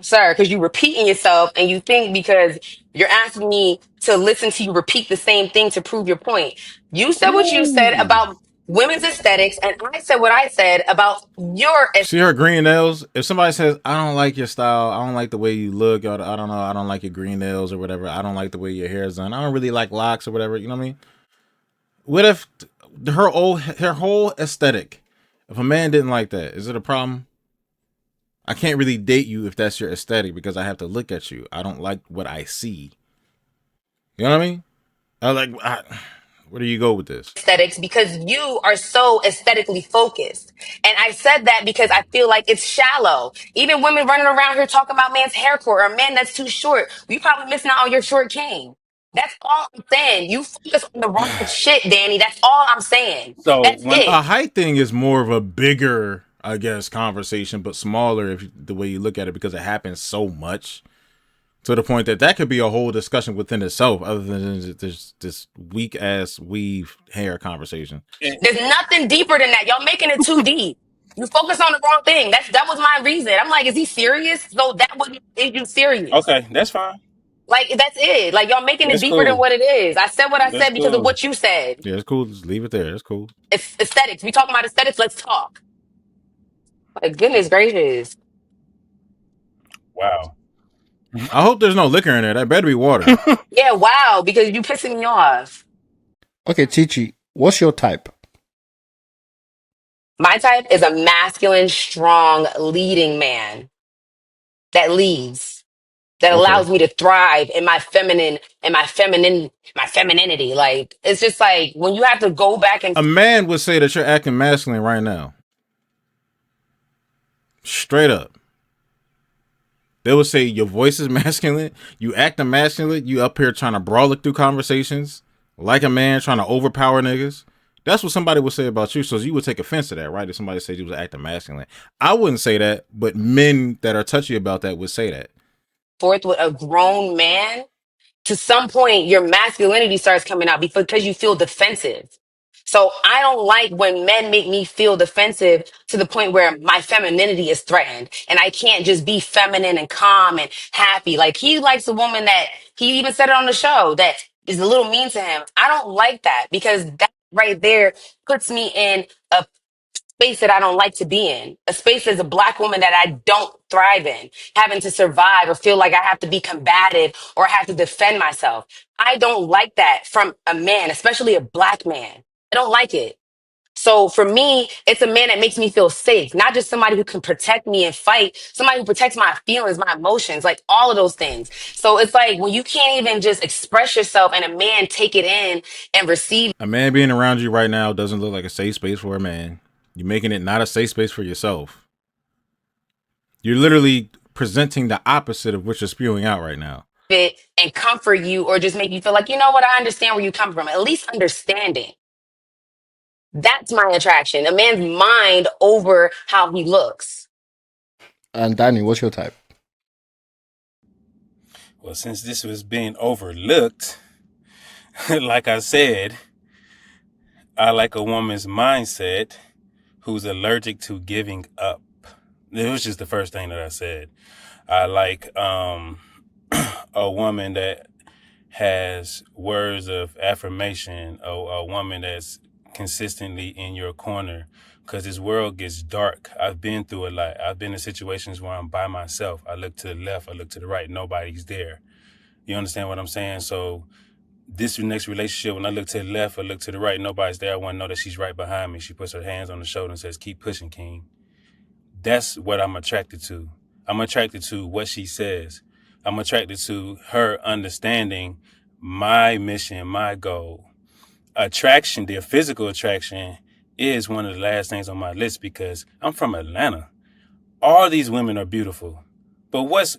sir, because you repeating yourself and you think because you're asking me to listen to you repeat the same thing to prove your point. You said what you said Ooh. about women's aesthetics, and I said what I said about your See her green nails. If somebody says, "I don't like your style. I don't like the way you look," or I don't know, I don't like your green nails or whatever. I don't like the way your hair is done. I don't really like locks or whatever. You know what I mean? What if her whole aesthetic? If a man didn't like that, is it a problem? I can't really date you if that's your aesthetic because I have to look at you. I don't like what I see. You know what I mean? Where do you go with this? aesthetics because you are so aesthetically focused. And I said that because I feel like it's shallow. Even women running around here talking about man's haircut or a man that's too short. You probably missing out on your short king. That's all I'm saying. You focus on the wrong shit, Danny. That's all I'm saying. So That's when A it. height thing is more of a bigger, I guess, conversation, but smaller if the way you look at it because it happens so much to the point that that could be a whole discussion within itself, other than this weak ass weave hair conversation. There's nothing deeper than that. Y'all making it too deep. You focus on the wrong thing. That was my reason. I'm like, is he serious? So that was is you serious? okay, that's fine. Like that's it. Like y'all making it That's deeper than cool. what it is. I said what I That's said because of cool. what you said. Yeah, it's cool. Just leave it there. It's cool. It's aesthetics. We talking about aesthetics. Let's talk. Like goodness gracious. Wow. I hope there's no liquor in there. That better be water. Yeah, wow. Because you pissing me off. Okay, Chichi, what's your type? My type is a masculine, strong, leading man that leads, that Okay. allows me to thrive in my feminine and my femininity. Like it's just like when you have to go back and A man would say that you're acting masculine right now. Straight up. They would say your voice is masculine. You act masculine. You up here trying to brawl it through conversations like a man trying to overpower niggas. That's what somebody would say about you. So you would take offense to that, right? If somebody said you was acting masculine. I wouldn't say that, but men that are touchy about that would say that. forth with a grown man, to some point your masculinity starts coming out because you feel defensive. So I don't like when men make me feel defensive to the point where my femininity is threatened and I can't just be feminine and calm and happy. Like he likes a woman that he even said it on the show that is a little mean to him. I don't like that because that right there puts me in a space that I don't like to be in, a space as a black woman that I don't thrive in, having to survive or feel like I have to be combative or I have to defend myself. I don't like that from a man, especially a black man. I don't like it. So for me, it's a man that makes me feel safe, not just somebody who can protect me and fight, somebody who protects my feelings, my emotions, like all of those things. So it's like when you can't even just express yourself and a man take it in and receive A man being around you right now doesn't look like a safe space for a man. You're making it not a safe space for yourself. You're literally presenting the opposite of what you're spewing out right now. it and comfort you or just make you feel like, you know what, I understand where you come from. At least understanding. That's my attraction. A man's mind over how he looks. And Danny, what's your type? Well, since this was being overlooked, like I said, I like a woman's mindset who's allergic to giving up. It was just the first thing that I said. I like a woman that has words of affirmation, a woman that's consistently in your corner, because this world gets dark. I've been through a lot. I've been in situations where I'm by myself. I look to the left, I look to the right, nobody's there. You understand what I'm saying? So this next relationship, when I look to the left, I look to the right, nobody's there. I want to know that she's right behind me. She puts her hands on the shoulder and says, keep pushing, King. That's what I'm attracted to. I'm attracted to what she says. I'm attracted to her understanding my mission, my goal. Attraction, their physical attraction, is one of the last things on my list because I'm from Atlanta. All these women are beautiful. But what's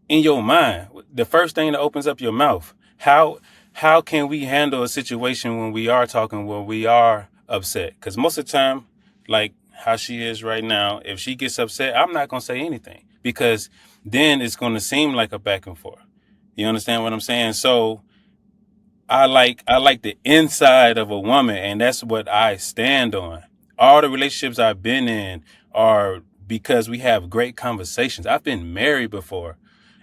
in your mind? The first thing that opens up your mouth. How can we handle a situation when we are talking, when we are upset? Because most of the time, like how she is right now, if she gets upset, I'm not going to say anything because then it's going to seem like a back and forth. You understand what I'm saying? So I like the inside of a woman, and that's what I stand on. All the relationships I've been in are because we have great conversations. I've been married before.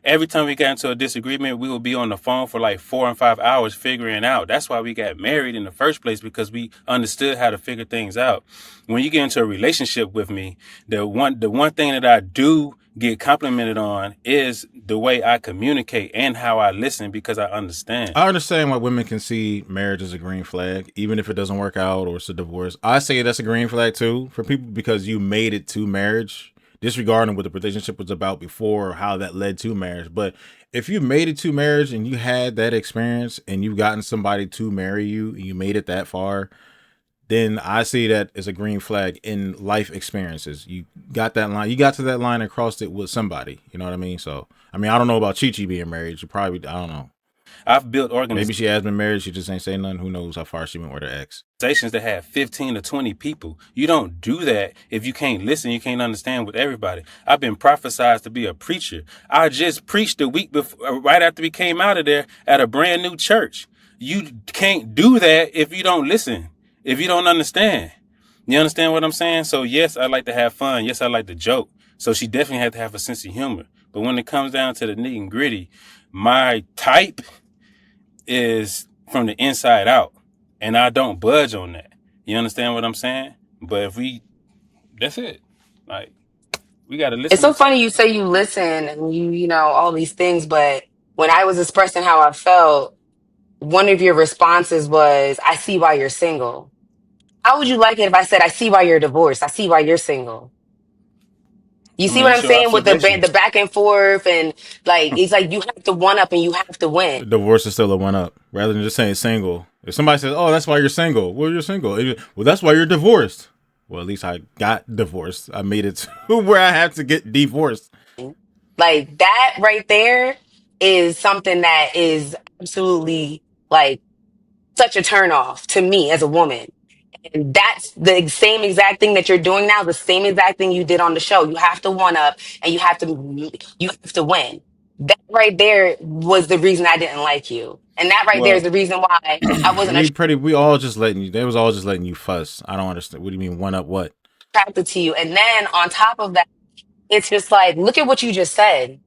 Every time we got into a disagreement, we would be on the phone for like 4 and 5 hours figuring it out. That's why we got married in the first place, because we understood how to figure things out. When you get into a relationship with me, the one thing that I do get complimented on is the way I communicate and how I listen, because I understand. I understand why women can see marriage as a green flag, even if it doesn't work out or it's a divorce. I say that's a green flag too for people because you made it to marriage, disregarding what the relationship was about before or how that led to marriage. But if you made it to marriage and you had that experience and you've gotten somebody to marry you and you made it that far, then I see that as a green flag in life experiences. You got that line, you got to that line and crossed it with somebody. You know what I mean? So, I mean, I don't know about Chi Chi being married. She probably, I don't know. I've built organizations. Maybe she has been married. She just ain't say nothing. Who knows how far she went with her ex. That have 15 to 20 people. You don't do that if you can't listen, you can't understand with everybody. I've been prophesied to be a preacher. I just preached the week before, right after we came out of there, at a brand new church. You can't do that if you don't listen, if you don't understand. You understand what I'm saying? So yes, I like to have fun. Yes, I like to joke. So she definitely had to have a sense of humor. But when it comes down to the nitty and gritty, my type is from the inside out, and I don't budge on that. You understand what I'm saying? But if that's it. Like, we got to listen. It's so funny you say you listen and you know, all these things, but when I was expressing how I felt, one of your responses was, I see why you're single. How would you like it if I said, I see why you're divorced? I see why you're single. You see what It's I'm your saying with observation. the back and forth, and like it's like you have to one up and you have to win. Divorce is still a one up rather than just saying single. If somebody says, "Oh, that's why you're single," well, you're single. Well, that's why you're divorced. Well, at least I got divorced. I made it to where I had to get divorced. Like that right there is something that is absolutely like such a turn off to me as a woman. And that's the same exact thing that you're doing now, the same exact thing you did on the show. You have to one up and you have to win. That right there was the reason I didn't like you. And that right there is Well, the reason why I wasn't We all just letting you. They was all just letting you fuss. I don't understand. What do you mean one up? What? attracted to you. And then on top of that, it's just like, look at what you just said.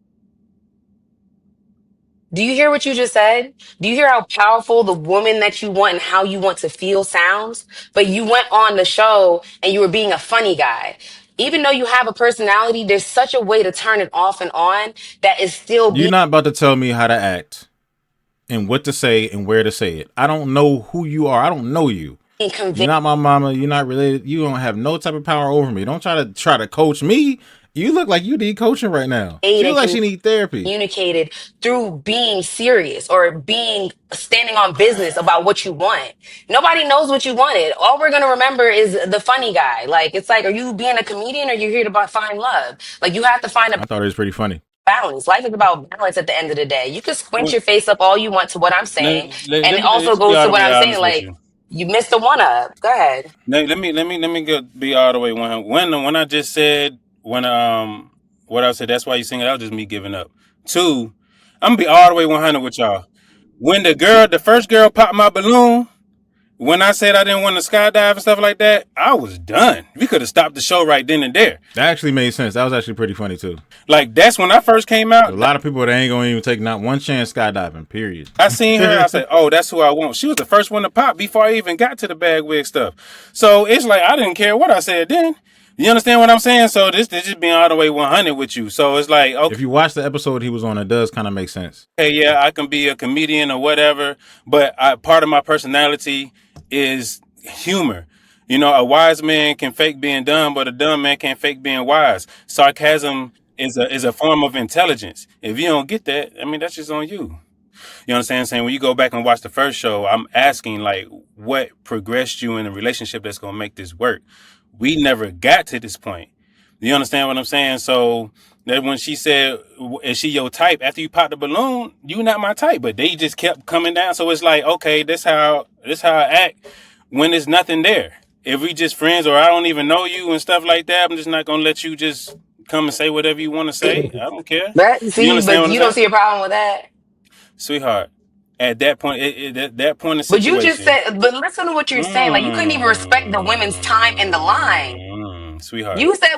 Do you hear what you just said? Do you hear how powerful the woman that you want and how you want to feel sounds? But you went on the show and you were being a funny guy. Even though you have a personality, there's such a way to turn it off and on that is still You're being not about to tell me how to act and what to say and where to say it. I don't know who you are. I don't know you. You're conveyed. not my mama. You're not related. You don't have no type of power over me. Don't try to coach me. You look like you need coaching right now. She look like she need therapy. Communicated through being serious or being standing on business about what you want. Nobody knows what you wanted. All we're gonna remember is the funny guy. Like it's like, are you being a comedian or you're here to find love? Like you have to find a I thought it was pretty funny. balance. Life is about balance at the end of the day. You can squint your face up all you want to what I'm saying, and it let me also just be goes all to the what way I'm saying. honest with Like you. you missed the one up. Go ahead. Let me go be all the way 100. When I just said what I said, that's why you sing it. That was just me giving up. 2, I'm gonna be all the way 100 with y'all. When the first girl popped my balloon, when I said I didn't want to skydive and stuff like that, I was done. We could have stopped the show right then and there. That actually made sense. That was actually pretty funny too. Like, that's when I first came out. A lot of people that ain't gonna even take not one chance skydiving. Period. I seen her. I said, "Oh, that's who I want." She was the first one to pop before I even got to the bagwig stuff. So it's like I didn't care what I said then. You understand what I'm saying? So this just being all the way 100 with you. So it's like, okay, If you watch the episode he was on, it does kind of make sense. yeah, I can be a comedian or whatever, but part of my personality is humor. You know, a wise man can fake being dumb, but a dumb man can't fake being wise. Sarcasm is a form of intelligence. If you don't get that, I mean, that's just on you. You understand what I'm saying? When you go back and watch the first show, I'm asking, like, what progressed you in a relationship that's going to make this work? We never got to this point. You understand what I'm saying? So that when she said, is she your type? After you popped the balloon, you not my type. But they just kept coming down. So it's like, okay, this how I act when there's nothing there. If we just friends or I don't even know you and stuff like that, I'm just not going to let you just come and say whatever you want to say. I don't care. But You understand what I'm you don't saying? see a problem with that. Sweetheart, at that point, at that point in But you situation. just said, but listen to what you're saying. Like, you couldn't even respect the women's time in the line. Sweetheart. You said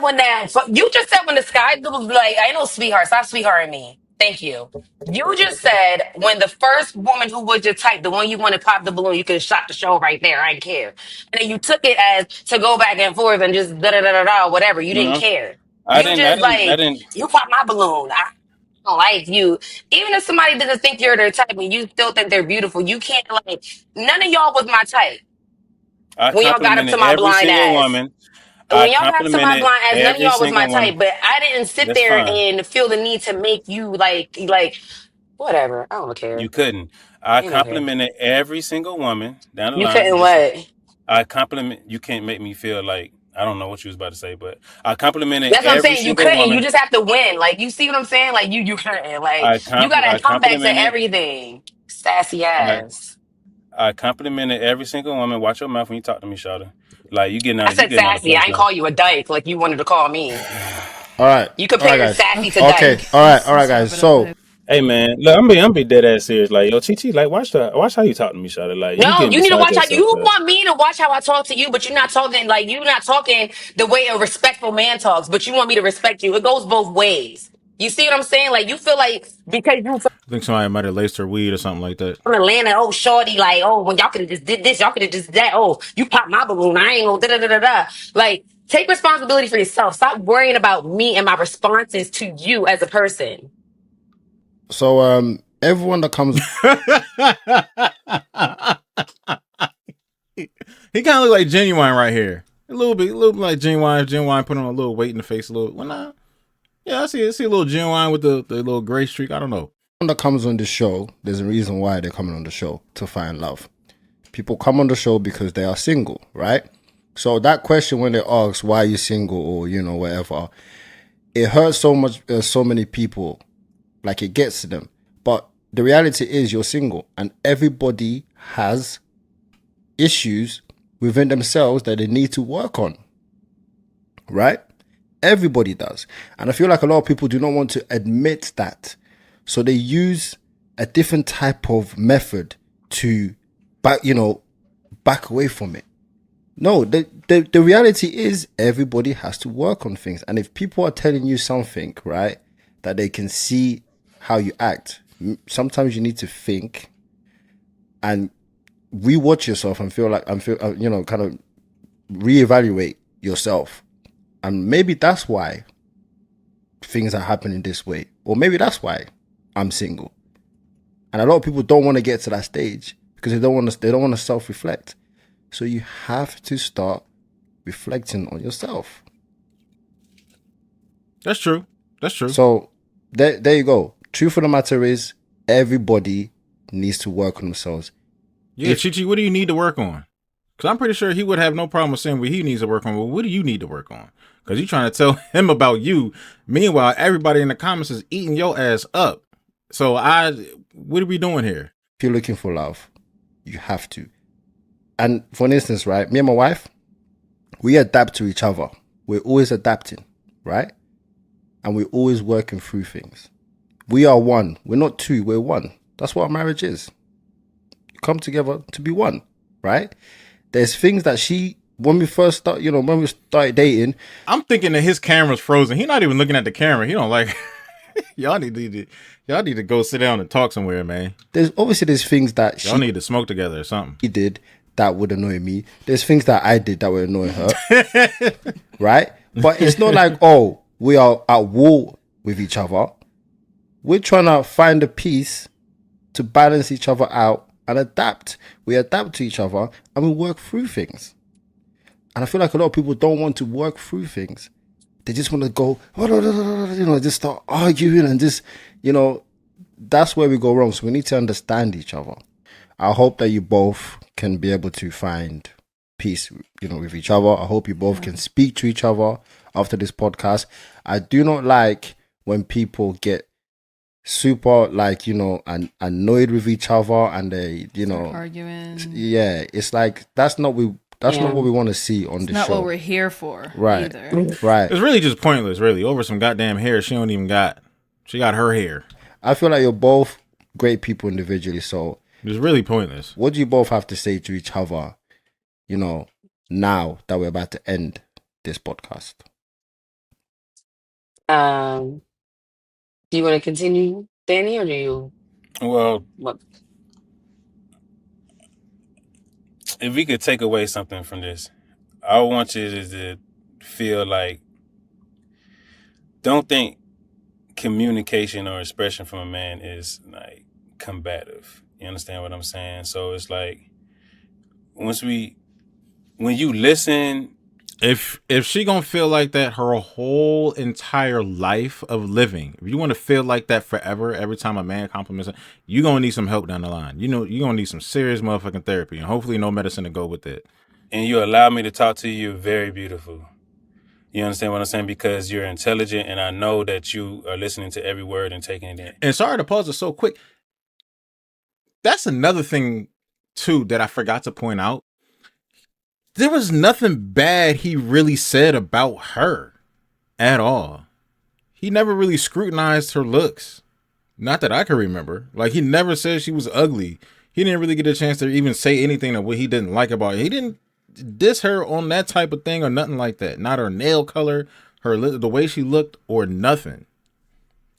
you just said when the sky was like, I know, sweetheart, stop sweethearting me. Thank you. You just said when the first woman who was your type, the one you wanted to pop the balloon, you could have shot the show right there. I didn't care. And then you took it as to go back and forth and just da da da da da, whatever. You didn't No, care. I You didn't. just like, you pop my balloon. I don't like you. Even if somebody doesn't think you're their type and you still think they're beautiful, you can't like, none of y'all was my type. I When y'all got up to complimented my every blind single ass. woman. I When y'all got to my complimented blind ass, none of every y'all was my single type, woman. but I didn't sit That's there fine. and feel the need to make you like whatever. I don't care. You couldn't. I You don't care. complimented every single woman down the You line. couldn't what? I compliment. You can't make me feel like I don't know what you was about to say, but I complimented That's what I'm every saying. You single couldn't. You woman. just have to win. Like you see what I'm saying? Like you couldn't. Like you got I to come back to complimented. everything. Sassy I, ass. I complimented every single woman. Watch your mouth when you talk to me, Shawty. Like you I you said getting out of sassy. I place ain't now. call you a dyke like you wanted to call me. All right, You all right, comparing guys. sassy to Okay, dyke. all right, guys. So Hey man, look, I'm be dead ass serious. Like yo, Chi, like watch how you talk to me, Shawty. Like you No, getting you need to beside watch how yourself, you cuz. want me to watch how I talk to you, but you're not talking like you're not talking the way a respectful man talks, but you want me to respect you. It goes both ways. You see what I'm saying? Like you feel like because you I think somebody might have laced her weed or something like that. from Atlanta, oh shorty, like, oh, when y'all could have just did this, y'all could have just did that. Oh, you popped my balloon. I ain't gonna da da da da da. Like, take responsibility for yourself. Stop worrying about me and my responses to you as a person. everyone that comes He kind of look like Genuine right here. A little bit like Genuine. Genuine put on a little weight in the face. A little. Well, nah. Yeah, I see a little Genuine with the little gray streak. I don't know. that comes on the show, there's a reason why they're coming on the show, to find love. People come on the show because they are single, right? So that question when they ask why you single or whatever, it hurts so much, so many people, like it gets to them. But the reality is you're single, and everybody has issues within themselves that they need to work on, right? Everybody does. And I feel like a lot of people do not want to admit that. So they use a different type of method to back away from it. No, the reality is everybody has to work on things. And if people are telling you something, right, that they can see how you act, sometimes you need to think and rewatch yourself and kind of reevaluate yourself. And maybe that's why things are happening this way. Or maybe that's why I'm single. And a lot of people don't want to get to that stage because they don't want to self-reflect. So you have to start reflecting on yourself. That's true. So there you go. Truth of the matter is everybody needs to work on themselves. Yeah, Chichi, what do you need to work on? Because I'm pretty sure he would have no problem with saying what he needs to work on. But what do you need to work on? Because you're trying to tell him about you. Meanwhile, everybody in the comments is eating your ass up. So what are we doing here? If you're looking for love, you have to. And for instance, right, me and my wife, we adapt to each other. We're always adapting, right? And we're always working through things. We are one. We're not two, we're one. That's what marriage is. You come together to be one. right? There's things that when we first start, when we started dating, I'm thinking that his camera's frozen. He's not even looking at the camera. He don't like. y'all need to go sit down and talk somewhere, man. there's things that Y'all need to smoke together or something. she did that would annoy me. There's things that I did that would annoy her, right? But it's not like, oh, we are at war with each other. We're trying to find a peace to balance each other out and adapt. We adapt to each other and we work through things. And I feel like a lot of people don't want to work through things. They just want to go, just start arguing and just, that's where we go wrong. So we need to understand each other. I hope that you both can be able to find peace, with each other. I hope you both can speak to each other after this podcast. I do not like when people get super annoyed with each other and they arguing. Yeah, it's like that's not what we want to see on the show. Not what we're here for, right? Either. Right. It's really just pointless, really. Over some goddamn hair she don't even got. She got her hair. I feel like you're both great people individually, so it's really pointless. What do you both have to say to each other? Now that we're about to end this podcast. Do you want to continue, Danny, or do you? Well, What? if we could take away something from this, I want you to feel like, don't think communication or expression from a man is like combative. You understand what I'm saying? So it's like, when you listen, if she gonna feel like that her whole entire life of living, if you want to feel like that forever, every time a man compliments her, you gonna need some help down the line. You're gonna need some serious motherfucking therapy, and hopefully no medicine to go with it. And you allow me to talk to you, you're very beautiful. You understand what I'm saying? Because you're intelligent, and I know that you are listening to every word and taking it in. And sorry to pause it so quick. That's another thing too that I forgot to point out. There was nothing bad he really said about her at all. He never really scrutinized her looks. Not that I can remember. Like, he never said she was ugly. He didn't really get a chance to even say anything that what he didn't like about her. He didn't diss her on that type of thing or nothing like that. Not her nail color, the way she looked, or nothing.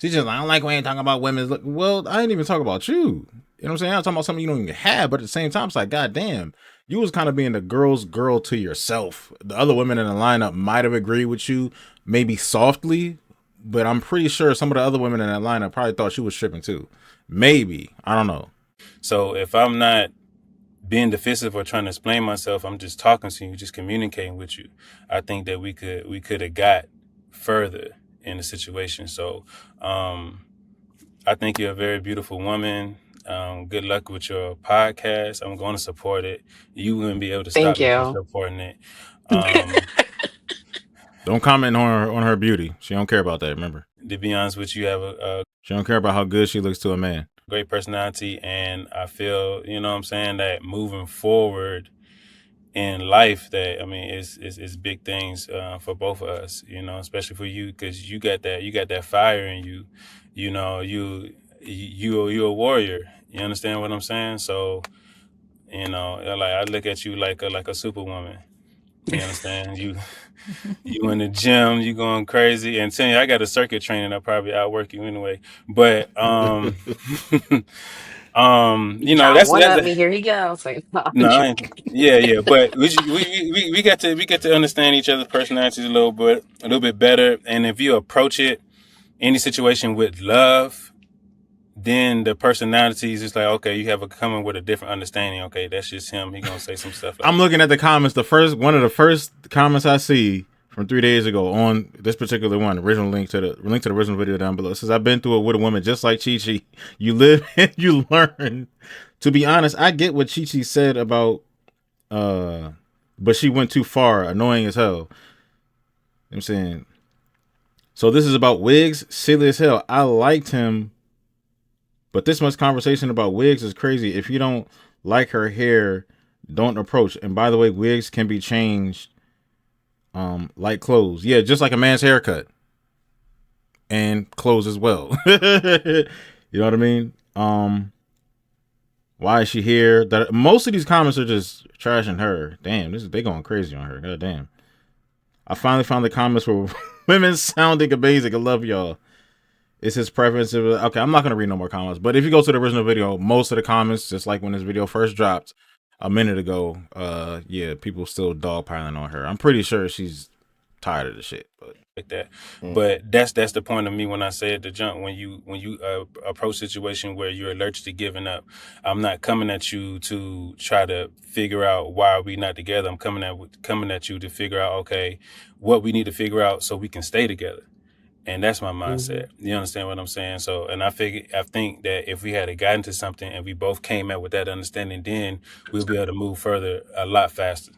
She's just like, I don't like when you talk about women's look. Well, I ain't even talk about you. You know what I'm saying? I'm talking about something you don't even have, but at the same time, it's like, goddamn, you was kind of being the girl's girl to yourself. The other women in the lineup might have agreed with you, maybe softly, but I'm pretty sure some of the other women in that lineup probably thought she was tripping too. Maybe. I don't know. So if I'm not being defensive or trying to explain myself, I'm just talking to you, just communicating with you. I think that we could have got further in the situation. So I think you're a very beautiful woman. Good luck with your podcast. I'm going to support it. You wouldn't be able to stop me from supporting it. Don't comment on her beauty. She don't care about that, remember? To be honest with you, you have she don't care about how good she looks to a man. Great personality, and I feel, that moving forward in life, that it's big things for both of us, especially for you, because you got that fire in you. You're a warrior. You understand what I'm saying? So, I look at you like a superwoman. You understand? You in the gym, you going crazy, and tell you, I got a circuit training. I'll probably outwork you anyway. But that's me. Here he goes. Like, no, yeah. But we got to understand each other's personalities a little bit better. And if you approach any situation with love, then the personalities is like, okay, you have coming with a different understanding. Okay, that's just him. He gonna say some stuff. I'm looking at the comments. One of the first comments I see from 3 days ago on this particular one, link to the original video down below. It says, I've been through it with a woman just like Chi Chi. You live and you learn. To be honest, I get what Chi Chi said about, but she went too far, annoying as hell. You know what I'm saying? So this is about wigs, silly as hell. I liked him, but this much conversation about wigs is crazy. If you don't like her hair, don't approach. And by the way, wigs can be changed like clothes. Yeah, just like a man's haircut. And clothes as well. You know what I mean? Why Why is she here? That most of these comments are just trashing her. Damn, they going crazy on her. God damn. I finally found the comments where women sounding amazing. I love y'all. It's his preference. Okay, I'm not going to read no more comments. But if you go to the original video, most of the comments, just like when this video first dropped a minute ago, yeah, people still dogpiling on her. I'm pretty sure she's tired of the shit. But like that. But that's the point of me when I said to jump. When you approach a situation where you're allergic to giving up, I'm not coming at you to try to figure out why are we not together. I'm coming at you to figure out, okay, what we need to figure out so we can stay together. And that's my mindset. You understand what I'm saying? So, and I think that if we had gotten to something and we both came out with that understanding, then we'll be able to move further a lot faster.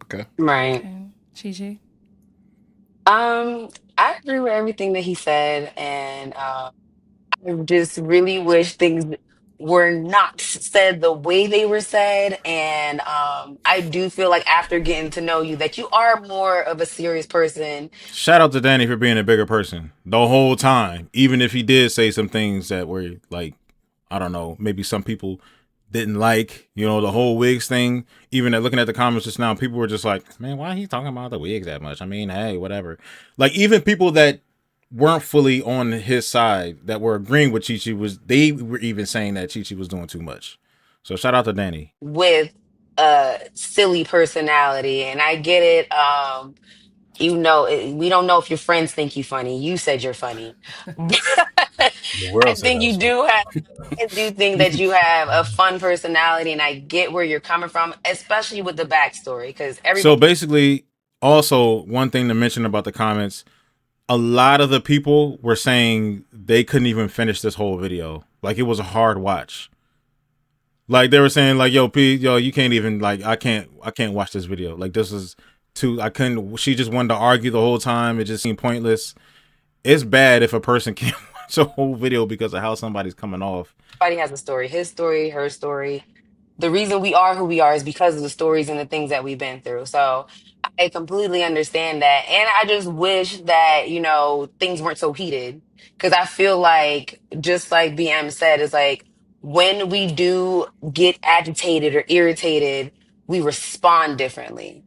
Okay. Right. Okay. Gigi? I agree with everything that he said, and I just really wish things were not said the way they were said. And I do feel like after getting to know you that you are more of a serious person. shout out to Danny for being a bigger person the whole time. Even if he did say some things that were like, I don't know, maybe some people didn't like, you know, the whole wigs thing. Even at looking at the comments just now, people were just like, man, why are he talking about the wigs that much? I mean, hey, whatever. Like, even people that weren't fully on his side that were agreeing with Chi-Chi they were even saying that Chi-Chi was doing too much. So shout out to Danny. With a silly personality, and I get it. We don't know if your friends think you funny. You said you're funny. The I world said think that was you fun. do have. I do think that you have a fun personality, and I get where you're coming from, especially with the backstory, because So everybody. basically, also one thing to mention about the comments, a lot of the people were saying they couldn't even finish this whole video. Like, it was a hard watch. Like, they were saying like, yo, P, yo, you can't even, like, I can't watch this video. Like, this is too, I couldn't, she just wanted to argue the whole time. It just seemed pointless. It's bad if a person can't watch a whole video because of how somebody's coming off. Everybody has a story, his story, her story. The reason we are who we are is because of the stories and the things that we've been through. So I completely understand that. And I just wish that, things weren't so heated. Because I feel like, just like BM said, it's like when we do get agitated or irritated, we respond differently.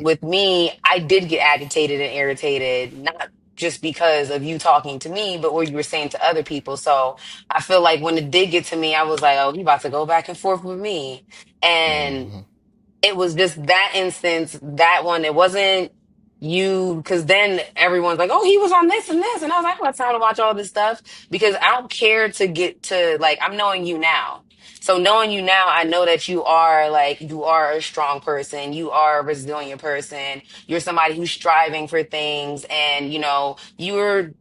With me, I did get agitated and irritated, not just because of you talking to me, but what you were saying to other people. So I feel like when it did get to me, I was like, oh, he about to go back and forth with me. And it was just that instance, that one. It wasn't you, because then everyone's like, oh, he was on this and this. And I was like, I don't have time to watch all this stuff because I don't care to get to, like, I'm knowing you now. So knowing you now, I know that you are a strong person. You are a resilient person. You're somebody who's striving for things, and, you're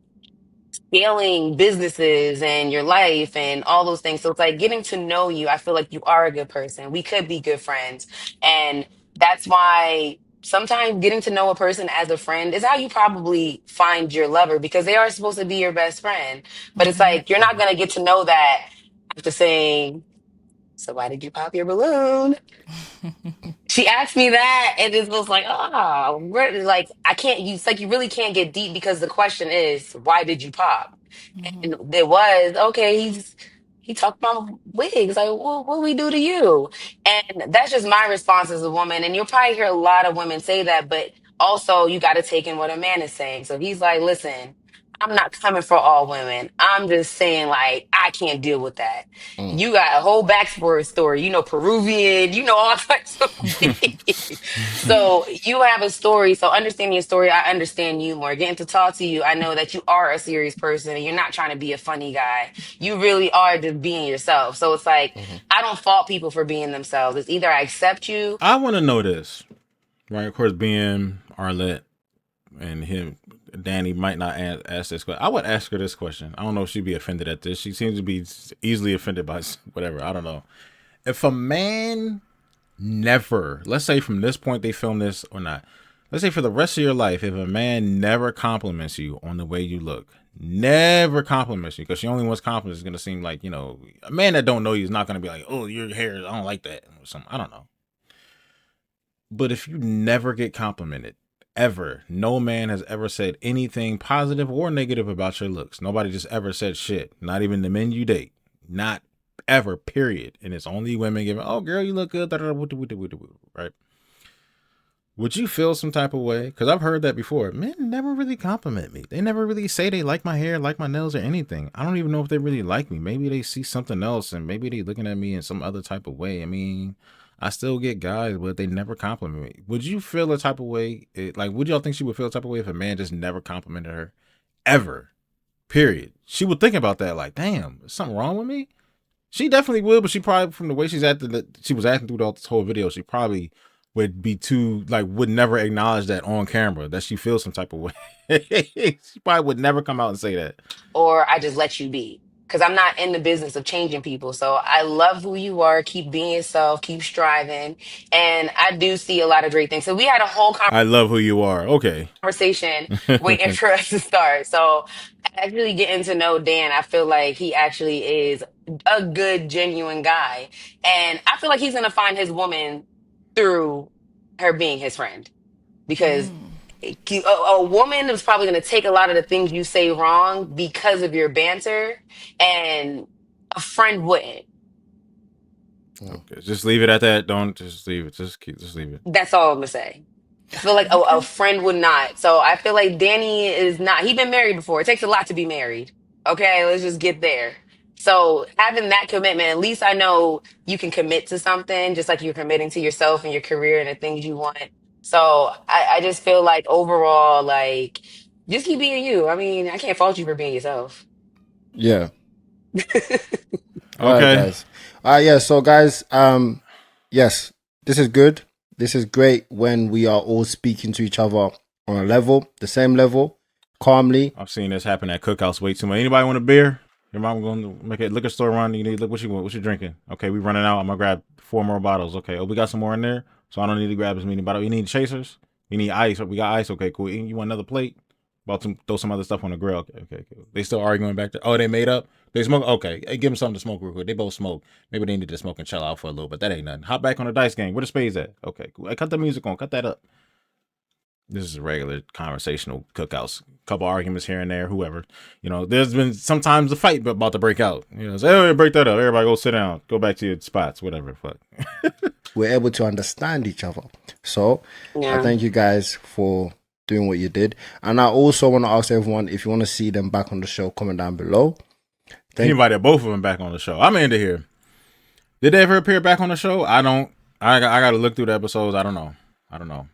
scaling businesses and your life and all those things. So it's like getting to know you. I feel like you are a good person. We could be good friends. And that's why sometimes getting to know a person as a friend is how you probably find your lover, because they are supposed to be your best friend. But it's like you're not going to get to know that after saying, so why did you pop your balloon? She asked me that, and it was like, oh, like I can't. It's like you really can't get deep because the question is, why did you pop? And it was okay. He talked about wigs. Like, well, what we do to you? And that's just my response as a woman. And you'll probably hear a lot of women say that, but also you got to take in what a man is saying. So he's like, listen, I'm not coming for all women. I'm just saying, like, I can't deal with that. You got a whole backstory story, Peruvian, all types of things. So you have a story. So understanding your story, I understand you more. Getting to talk to you, I know that you are a serious person and you're not trying to be a funny guy. You really are just being yourself. So it's like, I don't fault people for being themselves. It's either I accept you. I want to know this, right? Of course, being Arlette and him, Danny might not ask this question. I would ask her this question. I don't know if she'd be offended at this. She seems to be easily offended by whatever. I don't know. If a man never, let's say from this point they film this or not, let's say for the rest of your life, if a man never compliments you on the way you look, never compliments you, because she only wants compliments, it's going to seem like, a man that don't know you is not going to be like, oh, your hair, I don't like that, or something. I don't know. But if you never get complimented, ever, no man has ever said anything positive or negative about your looks. Nobody just ever said shit. Not even the men you date. Not ever, period. And it's only women giving, oh, girl, you look good, right? Would you feel some type of way? Because I've heard that before. Men never really compliment me. They never really say they like my hair, like my nails, or anything. I don't even know if they really like me. Maybe they see something else, and maybe they looking at me in some other type of way. I mean, I still get guys, but they never compliment me. Would you feel a type of way? Would y'all think she would feel a type of way if a man just never complimented her? Ever. Period. She would think about that like, damn, is something wrong with me? She definitely would, but she probably, from the way she was acting through this whole video, she probably would be too, would never acknowledge that on camera, that she feels some type of way. She probably would never come out and say that. Or I just let you be. Because I'm not in the business of changing people. So I love who you are. Keep being yourself. Keep striving. And I do see a lot of great things. So we had a whole I love who you are. Okay. conversation waiting for us to start. So actually getting to know Dan, I feel like he actually is a good, genuine guy. And I feel like he's going to find his woman through her being his friend. Because a woman is probably going to take a lot of the things you say wrong because of your banter, and a friend wouldn't. Okay, just leave it at that. Don't just leave it. Just leave it. That's all I'm going to say. I feel like a friend would not. So I feel like Danny is not. He's been married before. It takes a lot to be married. Okay, let's just get there. So having that commitment, at least I know you can commit to something, just like you're committing to yourself and your career and the things you want. So I just feel like overall, like, just keep being you. I mean, I can't fault you for being yourself. Yeah. All right, Okay. guys. Yeah. So, guys, yes, this is good. This is great when we are all speaking to each other on a level, the same level, calmly. I've seen this happen at cookhouse way too much. Anybody want a beer? Your mom going to make a liquor store run. You need look what you want. What you drinking? Okay, we running out. I'm gonna grab 4 more bottles. Okay. Oh, we got some more in there, so I don't need to grab as many bottles. You need chasers. You need ice. We got ice. Okay, cool. You want another plate? About to throw some other stuff on the grill. Okay, cool. They still arguing back there. Oh, they made up. They smoke. Okay, hey, give them something to smoke real quick. They both smoke. Maybe they need to smoke and chill out for a little bit. That ain't nothing. Hop back on the dice game. Where the spades at? Okay, cool. Hey, cut the music on. Cut that up. This is a regular conversational cookouts. Couple arguments here and there, whoever. There's been sometimes a fight about to break out. Say, hey, break that up. Everybody go sit down. Go back to your spots, whatever. Fuck. We're able to understand each other. So Yeah. I thank you guys for doing what you did. And I also want to ask everyone, if you want to see them back on the show, comment down below. He invited both of them back on the show. I'm into here. Did they ever appear back on the show? I got to look through the episodes. I don't know.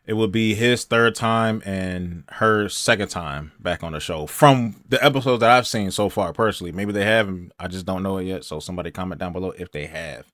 It would be his 3rd time and her 2nd time back on the show from the episodes that I've seen so far personally. Maybe they haven't. I just don't know it yet. So somebody comment down below if they have.